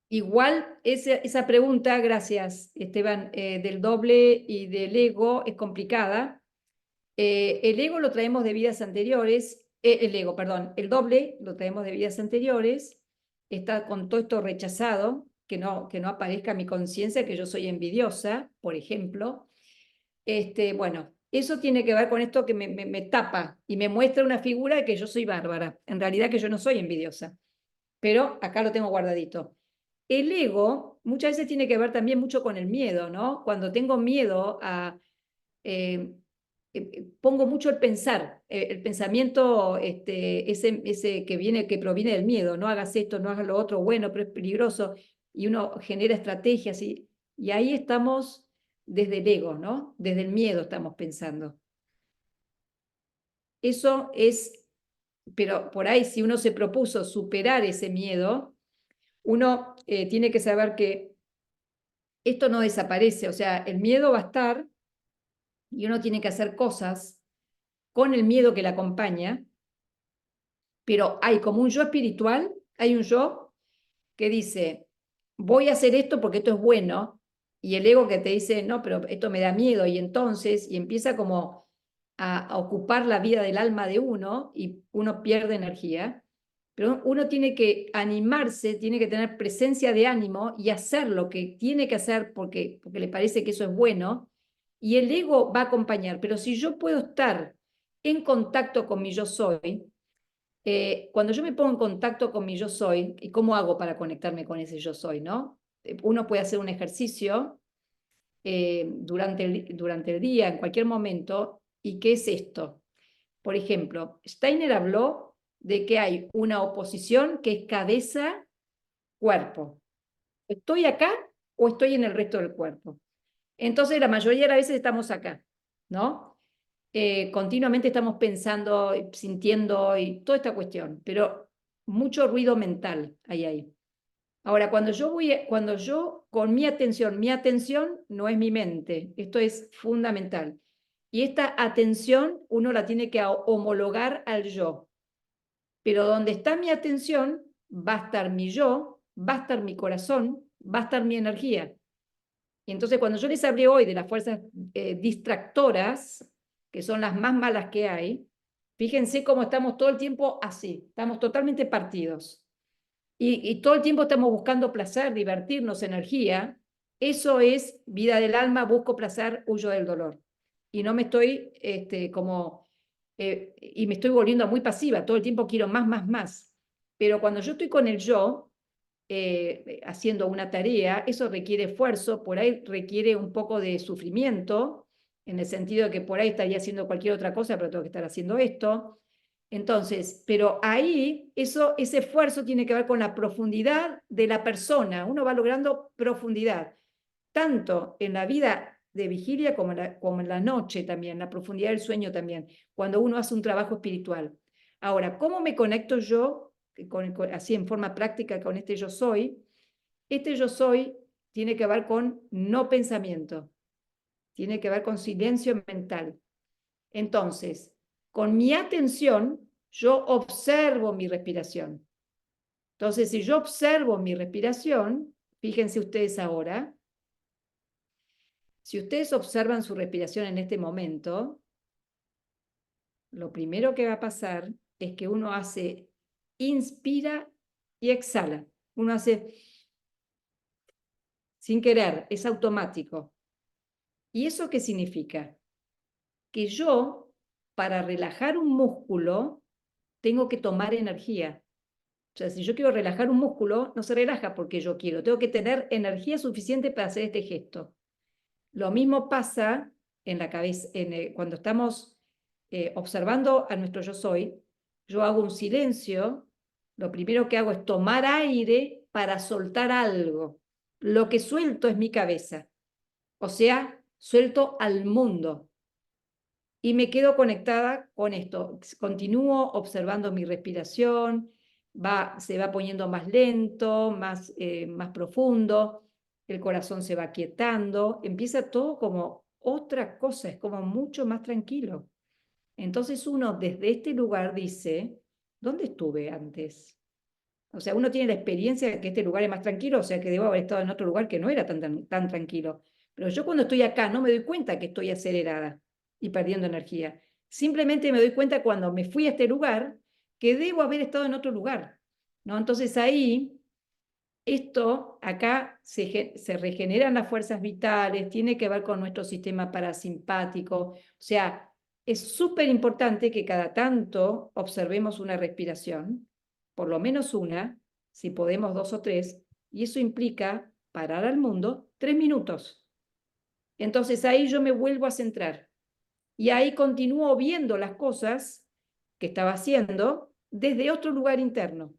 Igual esa pregunta, gracias Esteban, del doble y del ego es complicada. El ego lo traemos de vidas anteriores, el doble lo traemos de vidas anteriores, está con todo esto rechazado, que no aparezca mi conciencia, que yo soy envidiosa, por ejemplo. Bueno, eso tiene que ver con esto que me tapa y me muestra una figura de que yo soy bárbara, en realidad que yo no soy envidiosa, pero acá lo tengo guardadito. El ego muchas veces tiene que ver también mucho con el miedo, ¿no? Cuando tengo miedo pongo mucho el pensar, el pensamiento ese que proviene del miedo, no hagas esto, no hagas lo otro, bueno, pero es peligroso, y uno genera estrategias, y ahí estamos desde el ego, ¿no? Desde el miedo estamos pensando. Eso es, pero por ahí si uno se propuso superar ese miedo, uno tiene que saber que esto no desaparece, o sea, el miedo va a estar, y uno tiene que hacer cosas con el miedo que le acompaña, pero hay como un yo espiritual, hay un yo que dice, voy a hacer esto porque esto es bueno, y el ego que te dice, no, pero esto me da miedo, y entonces, y empieza como a ocupar la vida del alma de uno, y uno pierde energía. Pero uno tiene que animarse, tiene que tener presencia de ánimo y hacer lo que tiene que hacer porque le parece que eso es bueno, y el ego va a acompañar. Pero si yo puedo estar en contacto con mi yo soy, cuando yo me pongo en contacto con mi yo soy, ¿y cómo hago para conectarme con ese yo soy, no? Uno puede hacer un ejercicio durante el día, en cualquier momento. ¿Y qué es esto? Por ejemplo, Steiner habló de que hay una oposición que es cabeza-cuerpo. ¿Estoy acá o estoy en el resto del cuerpo? Entonces, la mayoría de las veces estamos acá, ¿no? Continuamente estamos pensando, sintiendo y toda esta cuestión, pero mucho ruido mental hay ahí. Ahora, cuando yo con mi atención no es mi mente, esto es fundamental. Y esta atención uno la tiene que homologar al yo. Pero donde está mi atención, va a estar mi yo, va a estar mi corazón, va a estar mi energía. Y entonces cuando yo les hablé hoy de las fuerzas distractoras, que son las más malas que hay, fíjense cómo estamos todo el tiempo así, estamos totalmente partidos. Y todo el tiempo estamos buscando placer, divertirnos, energía. Eso es vida del alma, busco placer, huyo del dolor. Y no me estoy y me estoy volviendo muy pasiva, todo el tiempo quiero más, más, más. Pero cuando yo estoy con el yo, haciendo una tarea, eso requiere esfuerzo, por ahí requiere un poco de sufrimiento, en el sentido de que por ahí estaría haciendo cualquier otra cosa, pero tengo que estar haciendo esto. Entonces, pero ahí ese esfuerzo tiene que ver con la profundidad de la persona. Uno va logrando profundidad, tanto en la vida de vigilia como en la noche también, la profundidad del sueño también, cuando uno hace un trabajo espiritual. Ahora, ¿cómo me conecto yo, así en forma práctica, con este yo soy? Este yo soy tiene que ver con no pensamiento, tiene que ver con silencio mental. Entonces, con mi atención, yo observo mi respiración. Entonces, si yo observo mi respiración, fíjense ustedes ahora, si ustedes observan su respiración en este momento, lo primero que va a pasar es que uno inspira y exhala. Uno hace sin querer, es automático. ¿Y eso qué significa? Que yo, para relajar un músculo, tengo que tomar energía. O sea, si yo quiero relajar un músculo, no se relaja porque yo quiero. Tengo que tener energía suficiente para hacer este gesto. Lo mismo pasa en la cabeza, cuando estamos observando a nuestro yo soy. Yo hago un silencio. Lo primero que hago es tomar aire para soltar algo. Lo que suelto es mi cabeza. O sea, suelto al mundo. Y me quedo conectada con esto. Continúo observando mi respiración, se va poniendo más lento, más profundo, el corazón se va quietando, empieza todo como otra cosa, es como mucho más tranquilo. Entonces uno desde este lugar dice, ¿dónde estuve antes? O sea, uno tiene la experiencia de que este lugar es más tranquilo, o sea que debo haber estado en otro lugar que no era tan tranquilo. Pero yo cuando estoy acá no me doy cuenta que estoy acelerada y perdiendo energía. Simplemente me doy cuenta cuando me fui a este lugar que debo haber estado en otro lugar, ¿no? Entonces ahí, acá se regeneran las fuerzas vitales, tiene que ver con nuestro sistema parasimpático. O sea, es súper importante que cada tanto observemos una respiración, por lo menos una, si podemos 2 o 3, y eso implica parar al mundo 3 minutos. Entonces ahí yo me vuelvo a centrar. Y ahí continúo viendo las cosas que estaba haciendo desde otro lugar interno.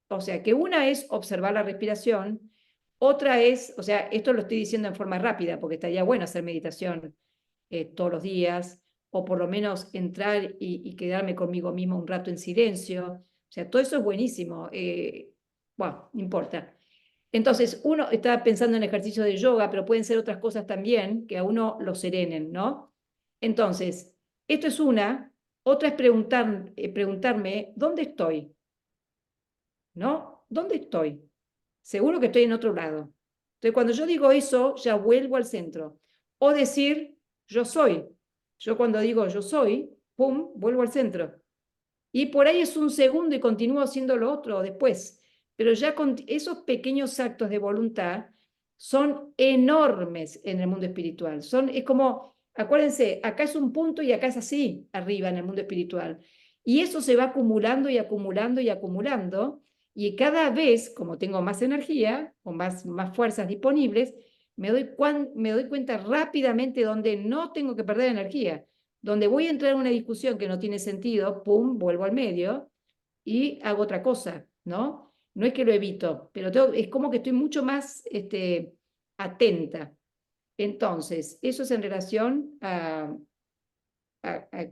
O sea, que una es observar la respiración, otra es, o sea, esto lo estoy diciendo en forma rápida, porque estaría bueno hacer meditación todos los días, o por lo menos entrar y quedarme conmigo mismo un rato en silencio. O sea, todo eso es buenísimo. Bueno, no importa. Entonces, uno está pensando en ejercicio de yoga, pero pueden ser otras cosas también que a uno lo serenen, ¿no? Entonces, esto es una. Otra es preguntarme, ¿dónde estoy? ¿No? ¿Dónde estoy? Seguro que estoy en otro lado. Entonces, cuando yo digo eso, ya vuelvo al centro. O decir, yo soy. Yo cuando digo yo soy, pum, vuelvo al centro. Y por ahí es un segundo y continúo haciendo lo otro después. Pero ya con esos pequeños actos de voluntad son enormes en el mundo espiritual. Es como, acuérdense, acá es un punto y acá es así, arriba en el mundo espiritual. Y eso se va acumulando y acumulando y acumulando. Y cada vez, como tengo más energía o más fuerzas disponibles, me doy cuenta rápidamente donde no tengo que perder energía. Donde voy a entrar en una discusión que no tiene sentido, pum, vuelvo al medio y hago otra cosa, ¿no? No es que lo evito, pero es como que estoy mucho más atenta. Entonces, eso es en relación a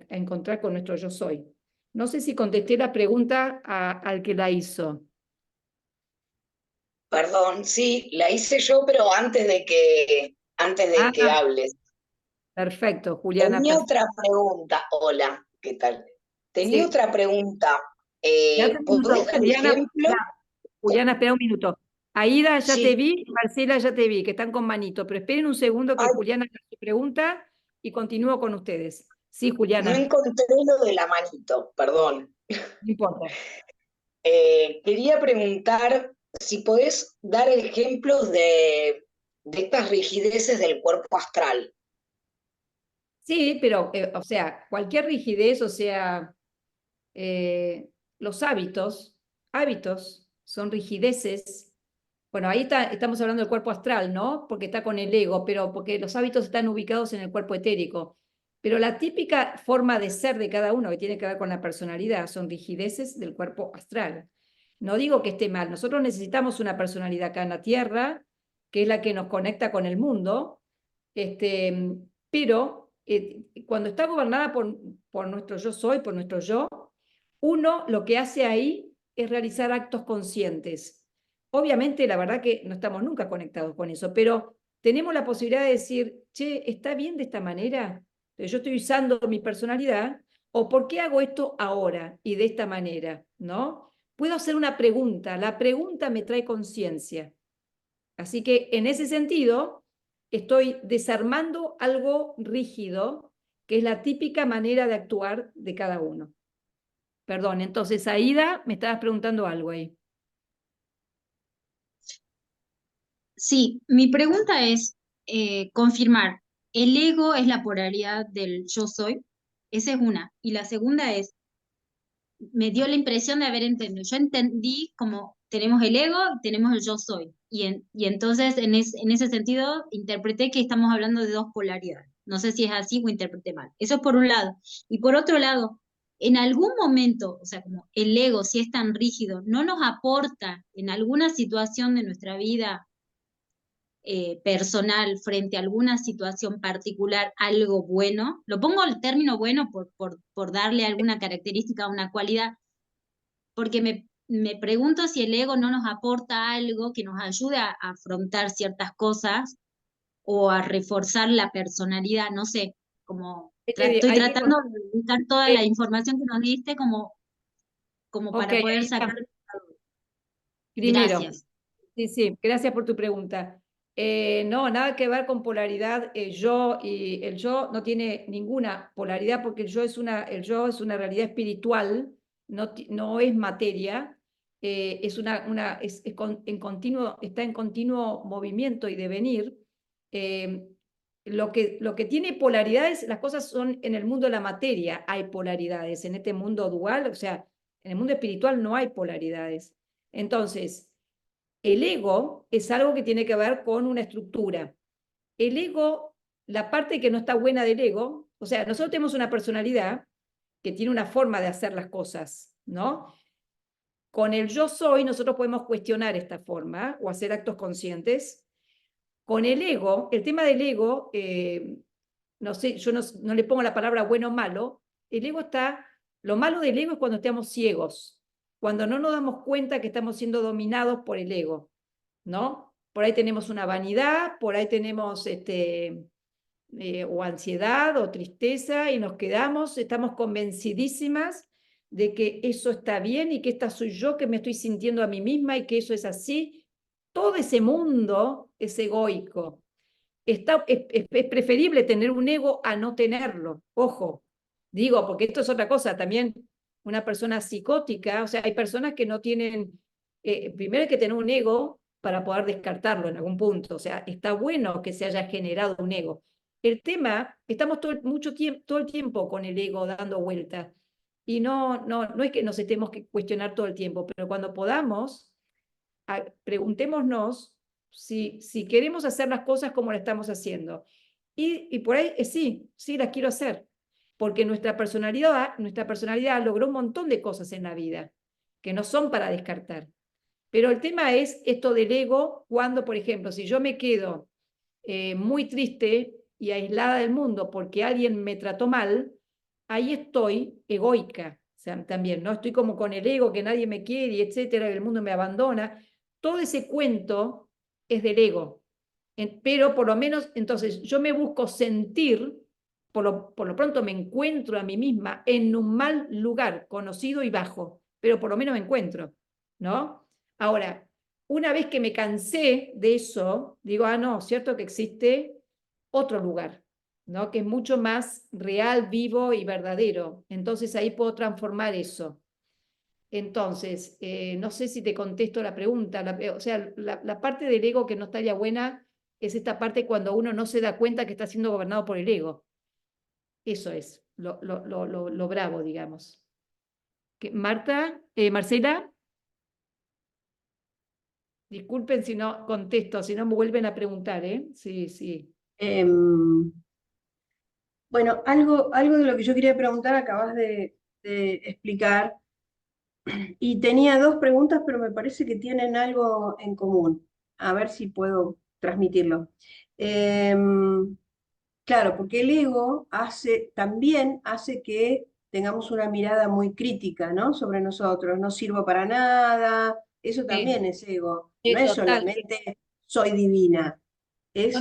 encontrar con nuestro yo soy. No sé si contesté la pregunta al que la hizo. Perdón, sí, la hice yo, pero antes de que hables. Perfecto, Juliana. Tenía otra pregunta. Hola, ¿qué tal? Tenía Sí. otra pregunta. ¿Podés dar Juliana, ejemplo? Juliana, espera un minuto. Aida, ya Sí. te vi, Marcela, ya te vi, que están con manito, pero esperen un segundo que Juliana haga su pregunta y continúo con ustedes. Sí, Juliana. No encontré lo de la manito, perdón. No importa. Quería preguntar si podés dar ejemplos de estas rigideces del cuerpo astral. Sí, pero, o sea, cualquier rigidez, o sea, los hábitos son rigideces. Bueno, ahí estamos hablando del cuerpo astral, ¿no? Porque está con el ego, pero porque los hábitos están ubicados en el cuerpo etérico. Pero la típica forma de ser de cada uno, que tiene que ver con la personalidad, son rigideces del cuerpo astral. No digo que esté mal, nosotros necesitamos una personalidad acá en la Tierra, que es la que nos conecta con el mundo, pero cuando está gobernada por nuestro yo soy, por nuestro yo, uno lo que hace ahí es realizar actos conscientes. Obviamente, la verdad que no estamos nunca conectados con eso, pero tenemos la posibilidad de decir, che, ¿está bien de esta manera? Yo estoy usando mi personalidad, ¿o por qué hago esto ahora y de esta manera? ¿No? Puedo hacer una pregunta, la pregunta me trae conciencia. Así que en ese sentido, estoy desarmando algo rígido, que es la típica manera de actuar de cada uno. Perdón, entonces, Aida, me estabas preguntando algo ahí. Sí, mi pregunta es confirmar, ¿el ego es la polaridad del yo soy? Esa es una. Y la segunda es, me dio la impresión de haber entendido. Yo entendí como tenemos el ego, tenemos el yo soy. Y entonces en ese sentido interpreté que estamos hablando de dos polaridades. No sé si es así o interpreté mal. Eso es por un lado. Y por otro lado, en algún momento, o sea, como el ego, si es tan rígido, no nos aporta en alguna situación de nuestra vida personal frente a alguna situación particular algo bueno, lo pongo el término bueno por darle alguna característica, una cualidad, porque me pregunto si el ego no nos aporta algo que nos ayude a afrontar ciertas cosas o a reforzar la personalidad, no sé, como estoy tratando de buscar toda la información que nos diste como para poder sacar. Primero, Gracias. Sí, gracias por tu pregunta. No, nada que ver con polaridad. El yo no tiene ninguna polaridad porque el yo es una realidad espiritual, no es materia, está en continuo movimiento y devenir. Lo que tiene polaridades, las cosas son en el mundo de la materia, hay polaridades. En este mundo dual, o sea, en el mundo espiritual no hay polaridades. Entonces, el ego es algo que tiene que ver con una estructura. El ego, la parte que no está buena del ego, o sea, nosotros tenemos una personalidad que tiene una forma de hacer las cosas, ¿no? Con el yo soy, nosotros podemos cuestionar esta forma o hacer actos conscientes. Con el ego, el tema del ego, no sé, yo no le pongo la palabra bueno o malo, lo malo del ego es cuando estamos ciegos, cuando no nos damos cuenta que estamos siendo dominados por el ego, ¿no? Por ahí tenemos una vanidad, por ahí tenemos o ansiedad o tristeza y estamos convencidísimas de que eso está bien y que esta soy yo que me estoy sintiendo a mí misma y que eso es así. Todo ese mundo es egoico. Es preferible tener un ego a no tenerlo. Ojo, digo, porque esto es otra cosa también. una persona psicótica, o sea, hay personas que no tienen, primero hay que tener un ego para poder descartarlo en algún punto, o sea, está bueno que se haya generado un ego. El tema, estamos todo el tiempo con el ego dando vueltas, y no es que nos estemos que cuestionar todo el tiempo, pero cuando podamos, preguntémonos si queremos hacer las cosas como las estamos haciendo. Y por ahí sí las quiero hacer, porque nuestra personalidad logró un montón de cosas en la vida que no son para descartar. Pero el tema es esto del ego, cuando, por ejemplo, si yo me quedo muy triste y aislada del mundo porque alguien me trató mal, ahí estoy egoica, o sea, también, ¿no? Estoy como con el ego, que nadie me quiere, etcétera, que el mundo me abandona. Todo ese cuento es del ego. Pero por lo menos, entonces, yo me busco sentir, por lo pronto me encuentro a mí misma en un mal lugar, conocido y bajo, pero por lo menos me encuentro, ¿no? Ahora, una vez que me cansé de eso, digo, no, cierto que existe otro lugar, ¿no? Que es mucho más real, vivo y verdadero. Entonces ahí puedo transformar eso. Entonces, no sé si te contesto la pregunta, o sea, la parte del ego que no estaría buena es esta parte cuando uno no se da cuenta que está siendo gobernado por el ego. Eso es lo bravo, digamos. Marta, Marcela, disculpen si no contesto, si no me vuelven a preguntar, ¿eh? Sí, sí. Bueno, algo de lo que yo quería preguntar acabas de explicar, y tenía dos preguntas, pero me parece que tienen algo en común. A ver si puedo transmitirlo. Claro, porque el ego también hace que tengamos una mirada muy crítica, ¿no? Sobre nosotros. No sirvo para nada. Eso también es ego. No es Total. solamente soy divina.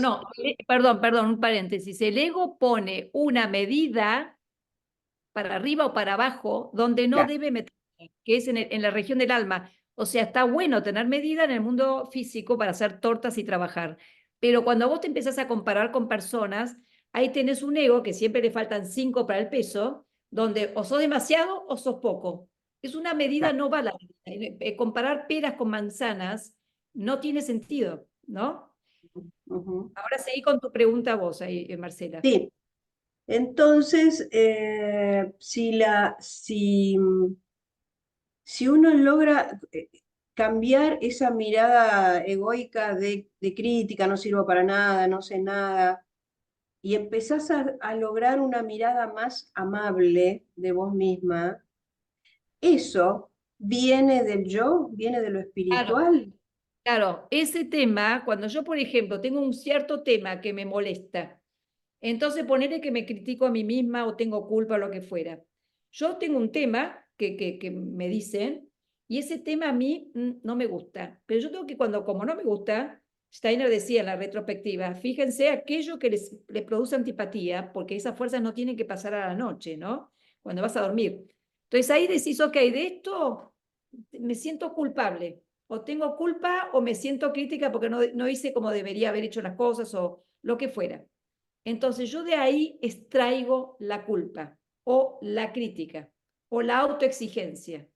No, perdón, un paréntesis. El ego pone una medida para arriba o para abajo donde no debe meterse, que es en la región del alma. O sea, está bueno tener medida en el mundo físico para hacer tortas y trabajar, pero cuando vos te empezás a comparar con personas, ahí tenés un ego que siempre le faltan 5 para el peso, donde o sos demasiado o sos poco. Es una medida, no va la medida. Comparar peras con manzanas no tiene sentido, ¿no? Ahora seguí con tu pregunta vos ahí, Marcela. Sí. Entonces, si uno logra cambiar esa mirada egoica de crítica, no sirvo para nada, no sé nada, y empezás a lograr una mirada más amable de vos misma, eso viene del yo, viene de lo espiritual. Claro, ese tema, cuando yo, por ejemplo, tengo un cierto tema que me molesta, entonces ponerle que me critico a mí misma o tengo culpa o lo que fuera. Yo tengo un tema que me dicen, y ese tema a mí no me gusta. Pero yo tengo que como no me gusta, Steiner decía en la retrospectiva, fíjense aquello que les produce antipatía, porque esas fuerzas no tienen que pasar a la noche, ¿no? Cuando vas a dormir. Entonces ahí decís, ok, de esto me siento culpable, o tengo culpa o me siento crítica porque no hice como debería haber hecho las cosas o lo que fuera. Entonces yo de ahí extraigo la culpa o la crítica o la autoexigencia.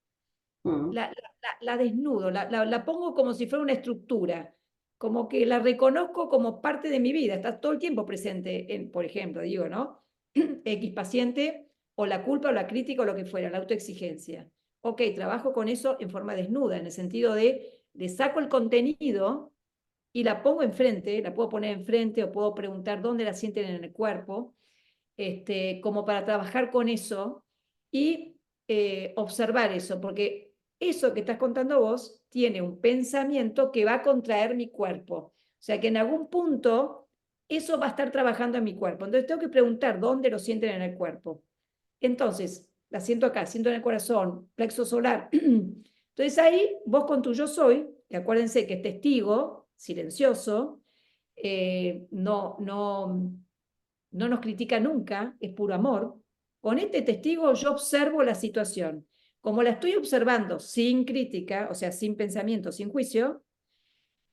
La desnudo, la pongo como si fuera una estructura, como que la reconozco como parte de mi vida, está todo el tiempo presente en, por ejemplo, digo, ¿no? X paciente, o la culpa o la crítica o lo que fuera, la autoexigencia. Ok, trabajo con eso en forma desnuda, en el sentido de le saco el contenido y la pongo enfrente, la puedo poner enfrente o puedo preguntar dónde la sienten en el cuerpo, como para trabajar con eso y observar eso, porque eso que estás contando vos tiene un pensamiento que va a contraer mi cuerpo. O sea que en algún punto eso va a estar trabajando en mi cuerpo. Entonces tengo que preguntar dónde lo sienten en el cuerpo. Entonces, la siento acá, siento en el corazón, plexo solar. Entonces ahí vos con tu yo soy, que acuérdense que es testigo, silencioso, no nos critica nunca, es puro amor. Con este testigo yo observo la situación. Como la estoy observando sin crítica, o sea, sin pensamiento, sin juicio,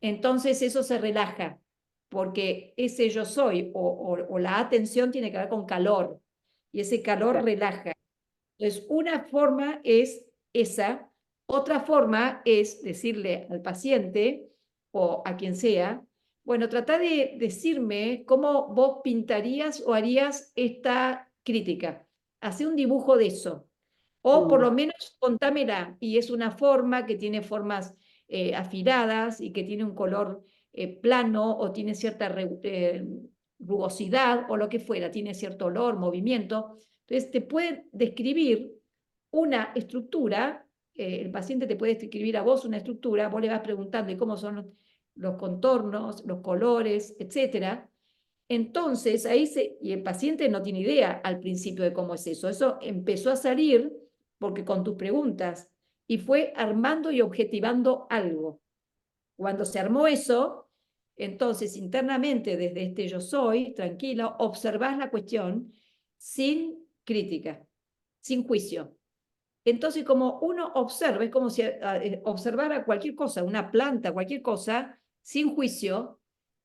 entonces eso se relaja, porque ese yo soy o la atención tiene que ver con calor, y ese calor relaja. Entonces, una forma es esa, otra forma es decirle al paciente o a quien sea, bueno, trata de decirme cómo vos pintarías o harías esta crítica. Hacé un dibujo de eso. O por lo menos contámela. Y es una forma que tiene formas afiladas y que tiene un color plano o tiene cierta rugosidad o lo que fuera, tiene cierto olor, movimiento. Entonces te puede describir una estructura, el paciente te puede describir a vos una estructura, vos le vas preguntando y cómo son los contornos, los colores, etcétera. Entonces, y el paciente no tiene idea al principio de cómo es eso. Eso empezó a salir porque con tus preguntas y fue armando y objetivando algo. Cuando se armó eso, entonces internamente desde este yo soy, tranquilo, observás la cuestión sin crítica, sin juicio. Entonces, como uno observa, es como si observara cualquier cosa, una planta, cualquier cosa, sin juicio,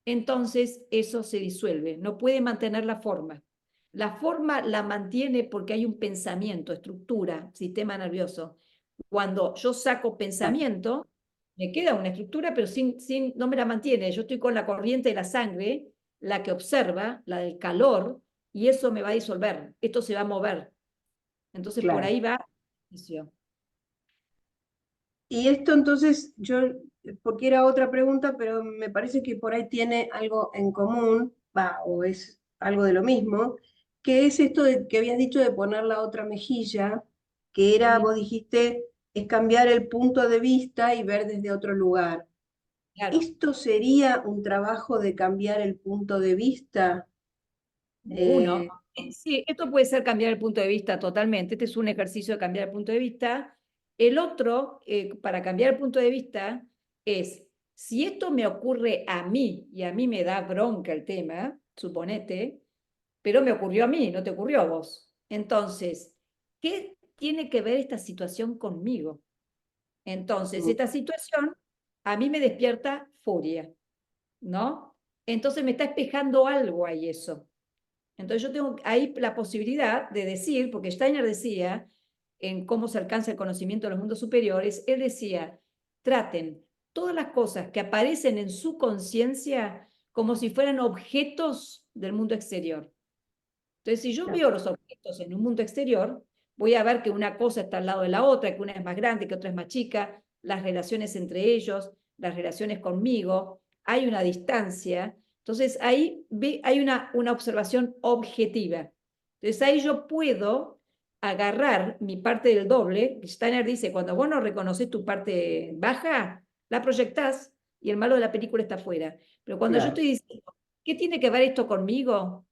entonces eso se disuelve, no puede mantener la forma. La forma la mantiene porque hay un pensamiento, estructura, sistema nervioso. Cuando yo saco pensamiento, me queda una estructura, pero no me la mantiene. Yo estoy con la corriente de la sangre, la que observa, la del calor, y eso me va a disolver, esto se va a mover. Entonces, por ahí va. Y esto entonces, porque era otra pregunta, pero me parece que por ahí tiene algo en común, o es algo de lo mismo, que es esto que habías dicho de poner la otra mejilla, que era, vos dijiste, es cambiar el punto de vista y ver desde otro lugar. Claro. ¿Esto sería un trabajo de cambiar el punto de vista? Uno. Sí, esto puede ser cambiar el punto de vista totalmente. Este es un ejercicio de cambiar el punto de vista. El otro, para cambiar el punto de vista, es, si esto me ocurre a mí, y a mí me da bronca el tema, suponete, pero me ocurrió a mí, no te ocurrió a vos. Entonces, ¿qué tiene que ver esta situación conmigo? Entonces, esta situación a mí me despierta furia, ¿no? Entonces me está espejando algo ahí eso. Entonces yo tengo ahí la posibilidad de decir, porque Steiner decía, en cómo se alcanza el conocimiento de los mundos superiores, él decía, traten todas las cosas que aparecen en su conciencia como si fueran objetos del mundo exterior. Entonces, si yo veo los objetos en un mundo exterior, voy a ver que una cosa está al lado de la otra, que una es más grande, que otra es más chica, las relaciones entre ellos, las relaciones conmigo, hay una distancia. Entonces, ahí hay una observación objetiva. Entonces, ahí yo puedo agarrar mi parte del doble. Steiner dice, cuando vos no reconoces tu parte baja, la proyectás y el malo de la película está afuera. Pero cuando yo estoy diciendo, ¿qué tiene que ver esto conmigo?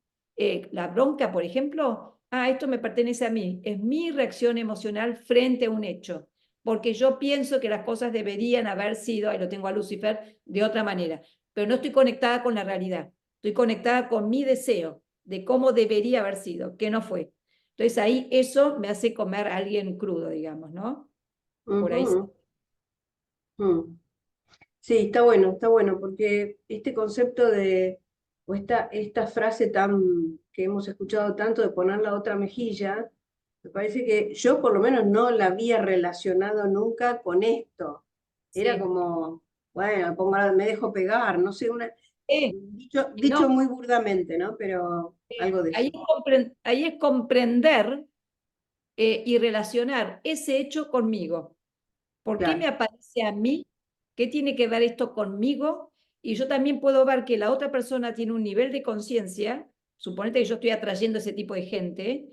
La bronca, por ejemplo, esto me pertenece a mí, es mi reacción emocional frente a un hecho, porque yo pienso que las cosas deberían haber sido, ahí lo tengo a Lucifer, de otra manera, pero no estoy conectada con la realidad, estoy conectada con mi deseo de cómo debería haber sido, que no fue. Entonces ahí eso me hace comer a alguien crudo, digamos, ¿no? Por ahí sí. Sí, está bueno, porque este concepto o esta frase que hemos escuchado tanto de poner la otra mejilla, me parece que yo por lo menos no la había relacionado nunca con esto. Era como, bueno, me dejo pegar, no sé, dicho muy burdamente, ¿no? Pero algo de eso. Ahí es comprender y relacionar ese hecho conmigo. ¿Por qué me aparece a mí? ¿Qué tiene que ver esto conmigo? Y yo también puedo ver que la otra persona tiene un nivel de conciencia, suponete que yo estoy atrayendo ese tipo de gente,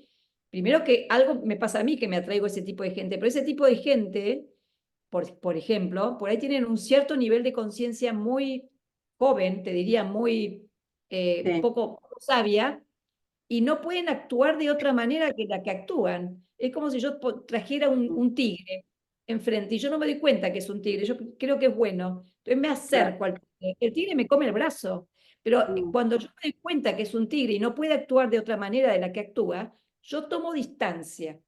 primero que algo me pasa a mí que me atraigo ese tipo de gente, pero ese tipo de gente, por ejemplo, por ahí tienen un cierto nivel de conciencia muy joven, te diría muy poco sabia, y no pueden actuar de otra manera que la que actúan. Es como si yo trajera un tigre enfrente y yo no me doy cuenta que es un tigre, yo creo que es bueno. Entonces me acerco al tigre. El tigre me come el brazo, pero cuando yo me doy cuenta que es un tigre y no puede actuar de otra manera de la que actúa, yo tomo distancia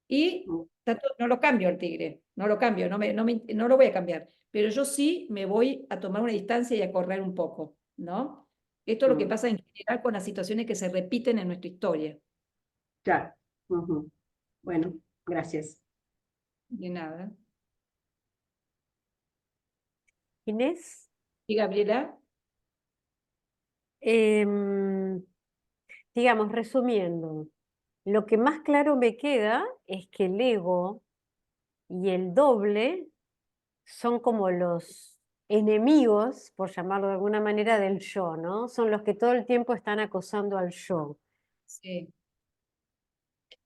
y no lo cambio al tigre, no lo cambio, no lo voy a cambiar, pero yo sí me voy a tomar una distancia y a correr un poco, ¿no? Esto es lo que pasa en general con las situaciones que se repiten en nuestra historia. Claro. Bueno, gracias. De nada. Inés. ¿Y Gabriela? Digamos, resumiendo, lo que más claro me queda es que el ego y el doble son como los enemigos, por llamarlo de alguna manera, del yo, ¿no? Son los que todo el tiempo están acosando al yo. Sí.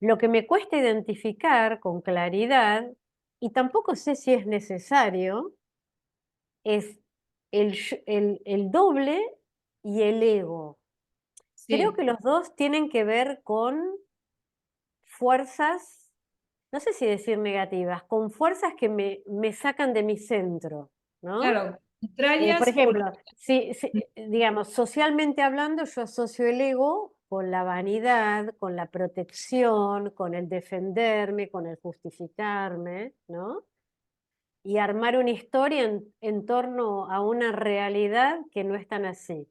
Lo que me cuesta identificar con claridad, y tampoco sé si es necesario, es el doble y el ego. Creo Sí. que los dos tienen que ver con fuerzas, no sé si decir negativas, con fuerzas que me sacan de mi centro, ¿no? Claro, Por contrarias ejemplo, digamos, socialmente hablando, yo asocio el ego con la vanidad, con la protección, con el defenderme, con el justificarme, ¿no? Y armar una historia en torno a una realidad que no es tan así.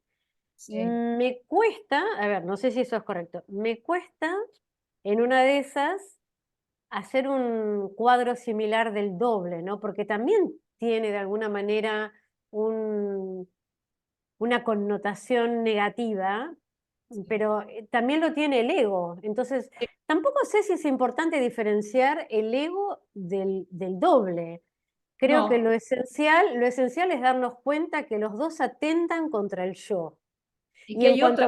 Me cuesta, a ver, no sé si eso es correcto, me cuesta en una de esas hacer un cuadro similar del doble, ¿no? Porque también tiene de alguna manera una connotación negativa, pero también lo tiene el ego. Entonces, tampoco sé si es importante diferenciar el ego del doble. Creo que No. lo esencial es darnos cuenta que los dos atentan contra el yo. Y Y que en hay cuanto otra.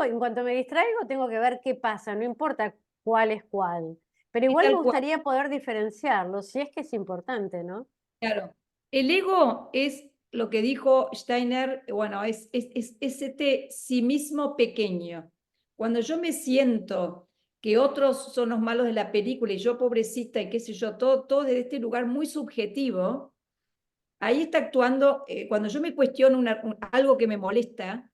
en cuanto me distraigo, tengo que ver qué pasa, no importa cuál es cuál. Pero Y igual me tal cual. gustaría poder diferenciarlo, si es que es importante, ¿no? Claro. El ego es lo que dijo Steiner, bueno, es este sí mismo pequeño. Cuando yo me siento que otros son los malos de la película y yo pobrecita y qué sé yo, todo desde este lugar muy subjetivo, ahí está actuando, cuando yo me cuestiono algo que me molesta,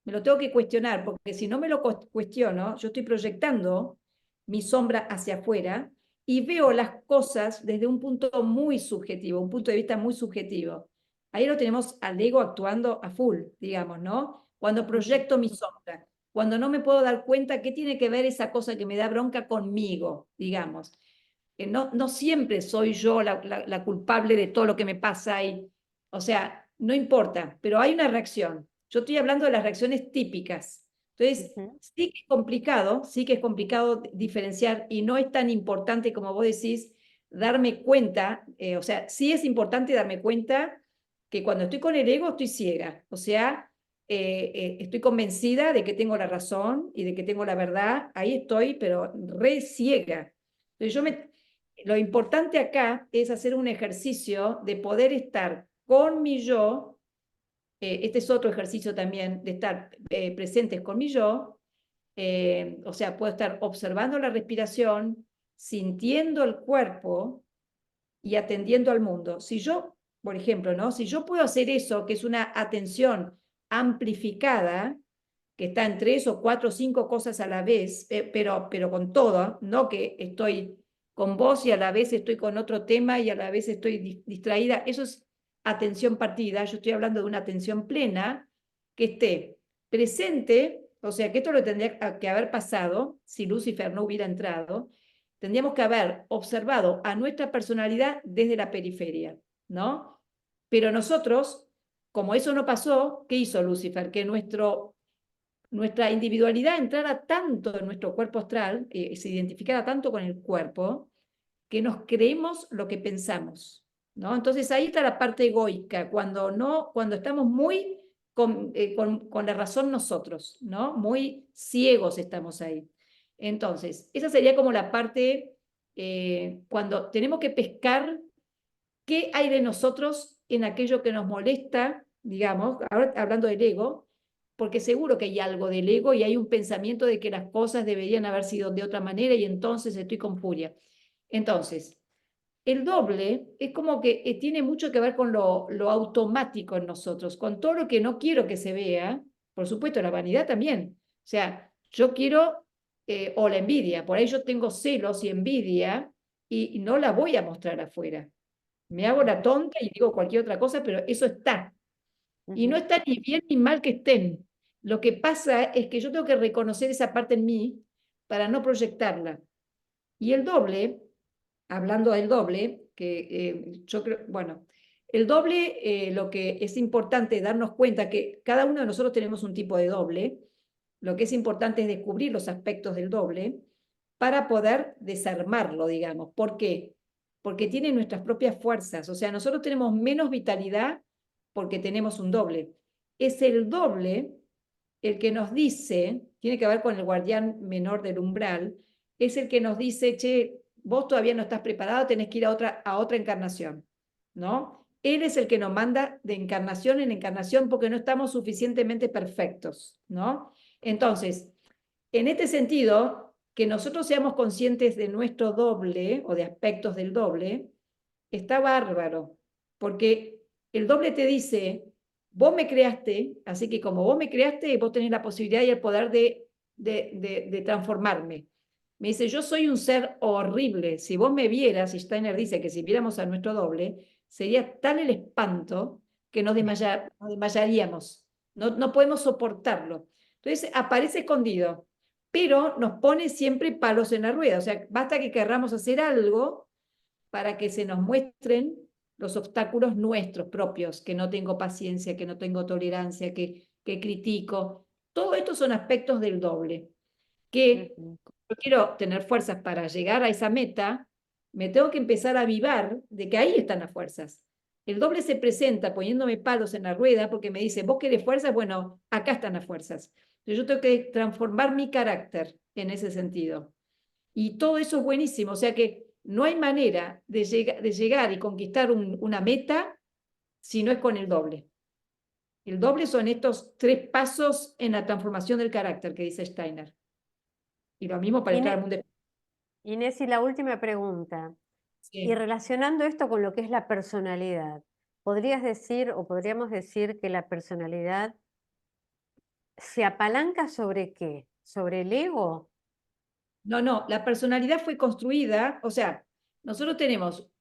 me lo tengo que cuestionar, porque si no me lo cuestiono, yo estoy proyectando mi sombra hacia afuera y veo las cosas desde un punto muy subjetivo, un punto de vista muy subjetivo. Ahí lo tenemos al ego actuando a full, digamos, ¿no? Cuando proyecto mi sombra, cuando no me puedo dar cuenta qué tiene que ver esa cosa que me da bronca conmigo, digamos. No siempre soy yo la culpable de todo lo que me pasa y, o sea, no importa, pero hay una reacción. Yo estoy hablando de las reacciones típicas. Entonces, sí que es complicado diferenciar y no es tan importante como vos decís darme cuenta, o sea, sí es importante darme cuenta que cuando estoy con el ego estoy ciega, o sea, estoy convencida de que tengo la razón y de que tengo la verdad, ahí estoy, pero re ciega. Entonces lo importante acá es hacer un ejercicio de poder estar con mi yo, este es otro ejercicio también de estar presentes con mi yo, o sea, puedo estar observando la respiración, sintiendo el cuerpo y atendiendo al mundo. Si yo, por ejemplo, ¿no? Si yo puedo hacer eso, que es una atención amplificada, que está en 3 o 4 o 5 cosas a la vez, pero con todo, no que estoy con vos y a la vez estoy con otro tema y a la vez estoy distraída, eso es atención partida, yo estoy hablando de una atención plena que esté presente, o sea que esto lo tendría que haber pasado si Lucifer no hubiera entrado, tendríamos que haber observado a nuestra personalidad desde la periferia, ¿no? Pero nosotros, como eso no pasó, ¿qué hizo Lucifer? Que nuestra individualidad entrara tanto en nuestro cuerpo astral, se identificara tanto con el cuerpo, que nos creemos lo que pensamos, ¿no? Entonces ahí está la parte egoica, cuando estamos muy con la razón nosotros, ¿no? Muy ciegos estamos ahí. Entonces, esa sería como la parte cuando tenemos que pescar qué hay de nosotros en aquello que nos molesta, digamos, ahora hablando del ego, porque seguro que hay algo del ego y hay un pensamiento de que las cosas deberían haber sido de otra manera y entonces estoy con furia. Entonces, el doble es como que tiene mucho que ver con lo automático en nosotros, con todo lo que no quiero que se vea, por supuesto, la vanidad también. O sea, yo quiero, o la envidia, por ahí yo tengo celos y envidia y no la voy a mostrar afuera. Me hago la tonta y digo cualquier otra cosa, pero eso está. Y no está ni bien ni mal que estén. Lo que pasa es que yo tengo que reconocer esa parte en mí para no proyectarla. Y el doble, hablando del doble, que yo creo, bueno, el doble, lo que es importante darnos cuenta que cada uno de nosotros tenemos un tipo de doble. Lo que es importante es descubrir los aspectos del doble para poder desarmarlo, digamos. ¿Por qué? Porque tiene nuestras propias fuerzas. O sea, nosotros tenemos menos vitalidad porque tenemos un doble. Es el doble el que nos dice, tiene que ver con el guardián menor del umbral, es el que nos dice, che, vos todavía no estás preparado, tenés que ir a otra encarnación, ¿no? Él es el que nos manda de encarnación en encarnación porque no estamos suficientemente perfectos, ¿no? Entonces, en este sentido, que nosotros seamos conscientes de nuestro doble o de aspectos del doble, está bárbaro, porque el doble te dice, vos me creaste, así que como vos me creaste, vos tenés la posibilidad y el poder de transformarme. Me dice, yo soy un ser horrible. Si vos me vieras, y Steiner dice que si viéramos a nuestro doble, sería tal el espanto que nos desmayaríamos. No podemos soportarlo. Entonces aparece escondido, pero nos pone siempre palos en la rueda. O sea, basta que querramos hacer algo para que se nos muestren los obstáculos nuestros propios, que no tengo paciencia, que no tengo tolerancia, que critico. Todo esto son aspectos del doble, que yo quiero tener fuerzas para llegar a esa meta, me tengo que empezar a avivar de que ahí están las fuerzas. El doble se presenta poniéndome palos en la rueda porque me dice, vos querés fuerzas, bueno, acá están las fuerzas. Yo tengo que transformar mi carácter en ese sentido. Y todo eso es buenísimo, o sea que no hay manera de llegar y conquistar una meta si no es con el doble. El doble son estos 3 pasos en la transformación del carácter que dice Steiner. Y lo mismo para entrar al mundo. Inés, y la última pregunta. Sí. Y relacionando esto con lo que es la personalidad, ¿podrías decir o podríamos decir que la personalidad se apalanca sobre qué? ¿Sobre el ego? No, la personalidad fue construida, o sea, nosotros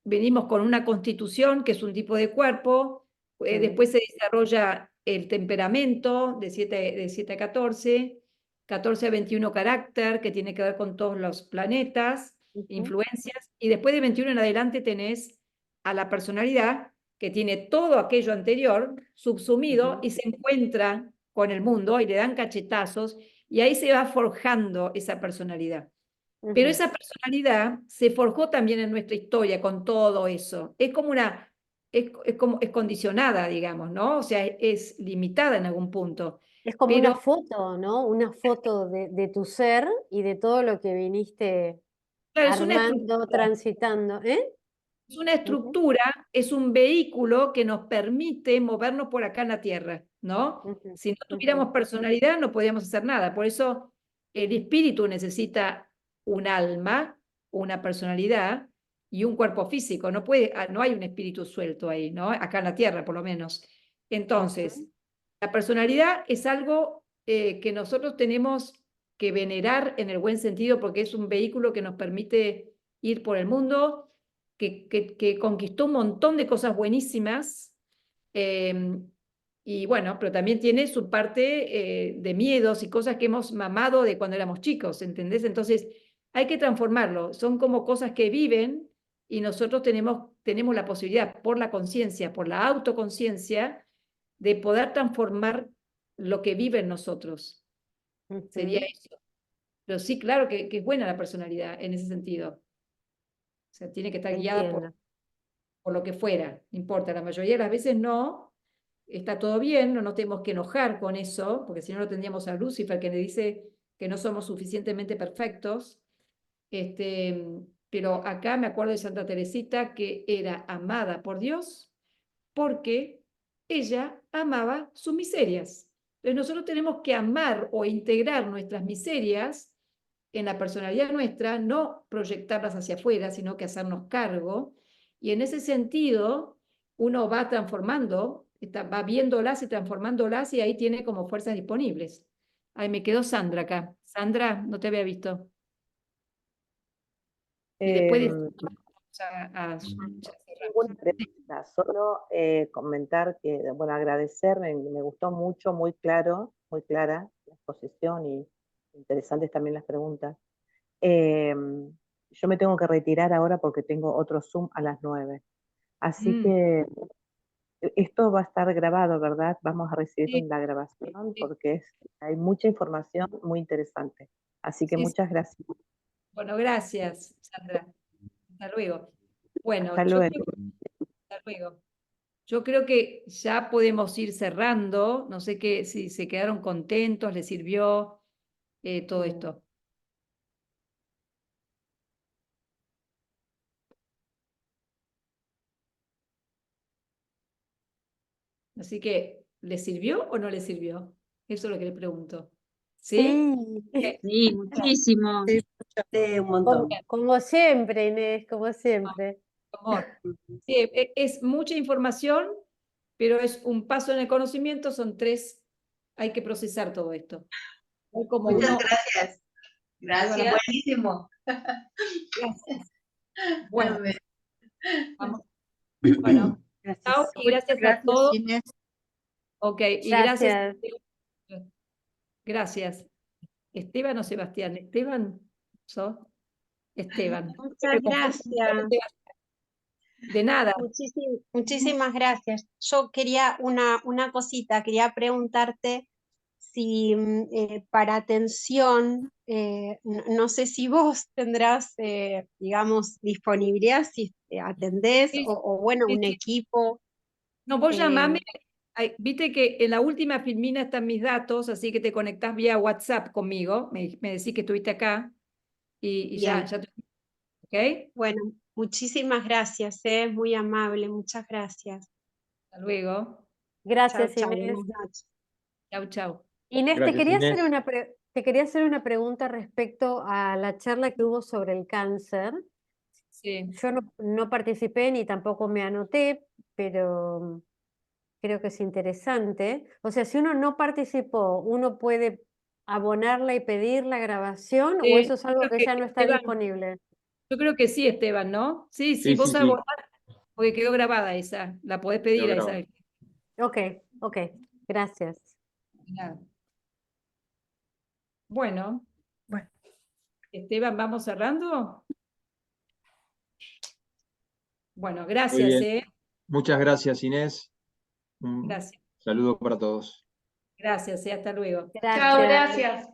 venimos con una constitución que es un tipo de cuerpo, después se desarrolla el temperamento de 7 a 14, 14 a 21 carácter, que tiene que ver con todos los planetas, influencias, y después de 21 en adelante tenés a la personalidad, que tiene todo aquello anterior subsumido y se encuentra con el mundo y le dan cachetazos, y ahí se va forjando esa personalidad. Pero esa personalidad se forjó también en nuestra historia con todo eso. Es como es condicionada, digamos, ¿no? O sea, es limitada en algún punto. Es como Pero, una foto, ¿no? Una foto de tu ser y de todo lo que viniste claro, es una armando, estructura. transitando, ¿eh? Es una estructura, es un vehículo que nos permite movernos por acá en la Tierra, ¿no? Si no tuviéramos personalidad, no podíamos hacer nada. Por eso el espíritu necesita un alma, una personalidad y un cuerpo físico. No hay un espíritu suelto ahí, ¿no? Acá en la Tierra, por lo menos. Entonces, la personalidad es algo que nosotros tenemos que venerar en el buen sentido porque es un vehículo que nos permite ir por el mundo, que conquistó un montón de cosas buenísimas, y bueno, pero también tiene su parte de miedos y cosas que hemos mamado de cuando éramos chicos, ¿entendés? Entonces hay que transformarlo, son como cosas que viven y nosotros tenemos la posibilidad por la conciencia, por la autoconciencia, de poder transformar lo que vive en nosotros. Sería eso. Pero sí, claro que es buena la personalidad en ese sentido. O sea, tiene que estar guiada por lo que fuera, no importa, la mayoría de las veces no, está todo bien, no nos tenemos que enojar con eso, porque si no, no tendríamos a Lucifer que le dice que no somos suficientemente perfectos. Pero acá me acuerdo de Santa Teresita que era amada por Dios porque ella amaba sus miserias. Entonces nosotros tenemos que amar o integrar nuestras miserias en la personalidad nuestra, no proyectarlas hacia afuera, sino que hacernos cargo. Y en ese sentido, uno va transformando, va viéndolas y transformándolas y ahí tiene como fuerzas disponibles. Ay, me quedó Sandra acá. Sandra, no te había visto. Y después Ninguna pregunta, solo comentar que, bueno, agradecer, me gustó mucho, muy claro, muy clara la exposición y interesantes también las preguntas. yo me tengo que retirar ahora porque tengo otro Zoom a las 9. Así que esto va a estar grabado, ¿verdad? Vamos a recibir Sí, la grabación sí, porque hay mucha información muy interesante. Así que sí, sí. muchas gracias. Bueno, gracias, Sandra. Hasta luego. Bueno, Hasta yo luego. creo, hasta luego. Yo creo que ya podemos ir cerrando. No sé si se quedaron contentos, les sirvió todo esto. Así que, ¿les sirvió o no les sirvió? Eso es lo que le pregunto. ¿Sí? Sí, muchísimo. Sí, un montón. Como siempre, Inés, como siempre. Amor. Sí, es mucha información, pero es un paso en el conocimiento, son 3, hay que procesar todo esto. Hay como Muchas uno, gracias. Gracias. Buenísimo. Gracias. Bueno, vamos. Bueno, chao y gracias a todos. Inés. Ok, y gracias. Gracias. Gracias. ¿Esteban o Sebastián? ¿Esteban? ¿Sos? Esteban. Muchas gracias. De nada. Muchísimas gracias. Yo quería una cosita, quería preguntarte si para atención, no sé si vos tendrás, digamos, disponibilidad, si atendés Sí, o bueno, sí, un sí. equipo. No, vos llamame. Viste que en la última filmina están mis datos, así que te conectás vía WhatsApp conmigo. Me decís que estuviste acá y ya Bien. te... ¿Ok? Bueno, muchísimas gracias, muy amable, muchas gracias. Hasta luego. Gracias, Chau, Inés. buenas noches. Chau, chau. Inés, Gracias, Inés. te quería hacer una pregunta respecto a la charla que hubo sobre el cáncer. Sí. Yo no participé ni tampoco me anoté, pero creo que es interesante. O sea, si uno no participó, ¿uno puede abonarla y pedir la grabación o eso es algo Creo que ya no está Esteban, disponible? yo creo que sí, Esteban, ¿no? Sí, Sí, vos sí. abonás, porque quedó grabada esa. La podés pedir Quedó a grabado. esa. Ok, gracias. Nada. Bueno, Esteban, ¿vamos cerrando? Bueno, Muy gracias, bien. Muchas gracias, Inés. Un Gracias. saludo para todos. Gracias, hasta luego. Chao, gracias.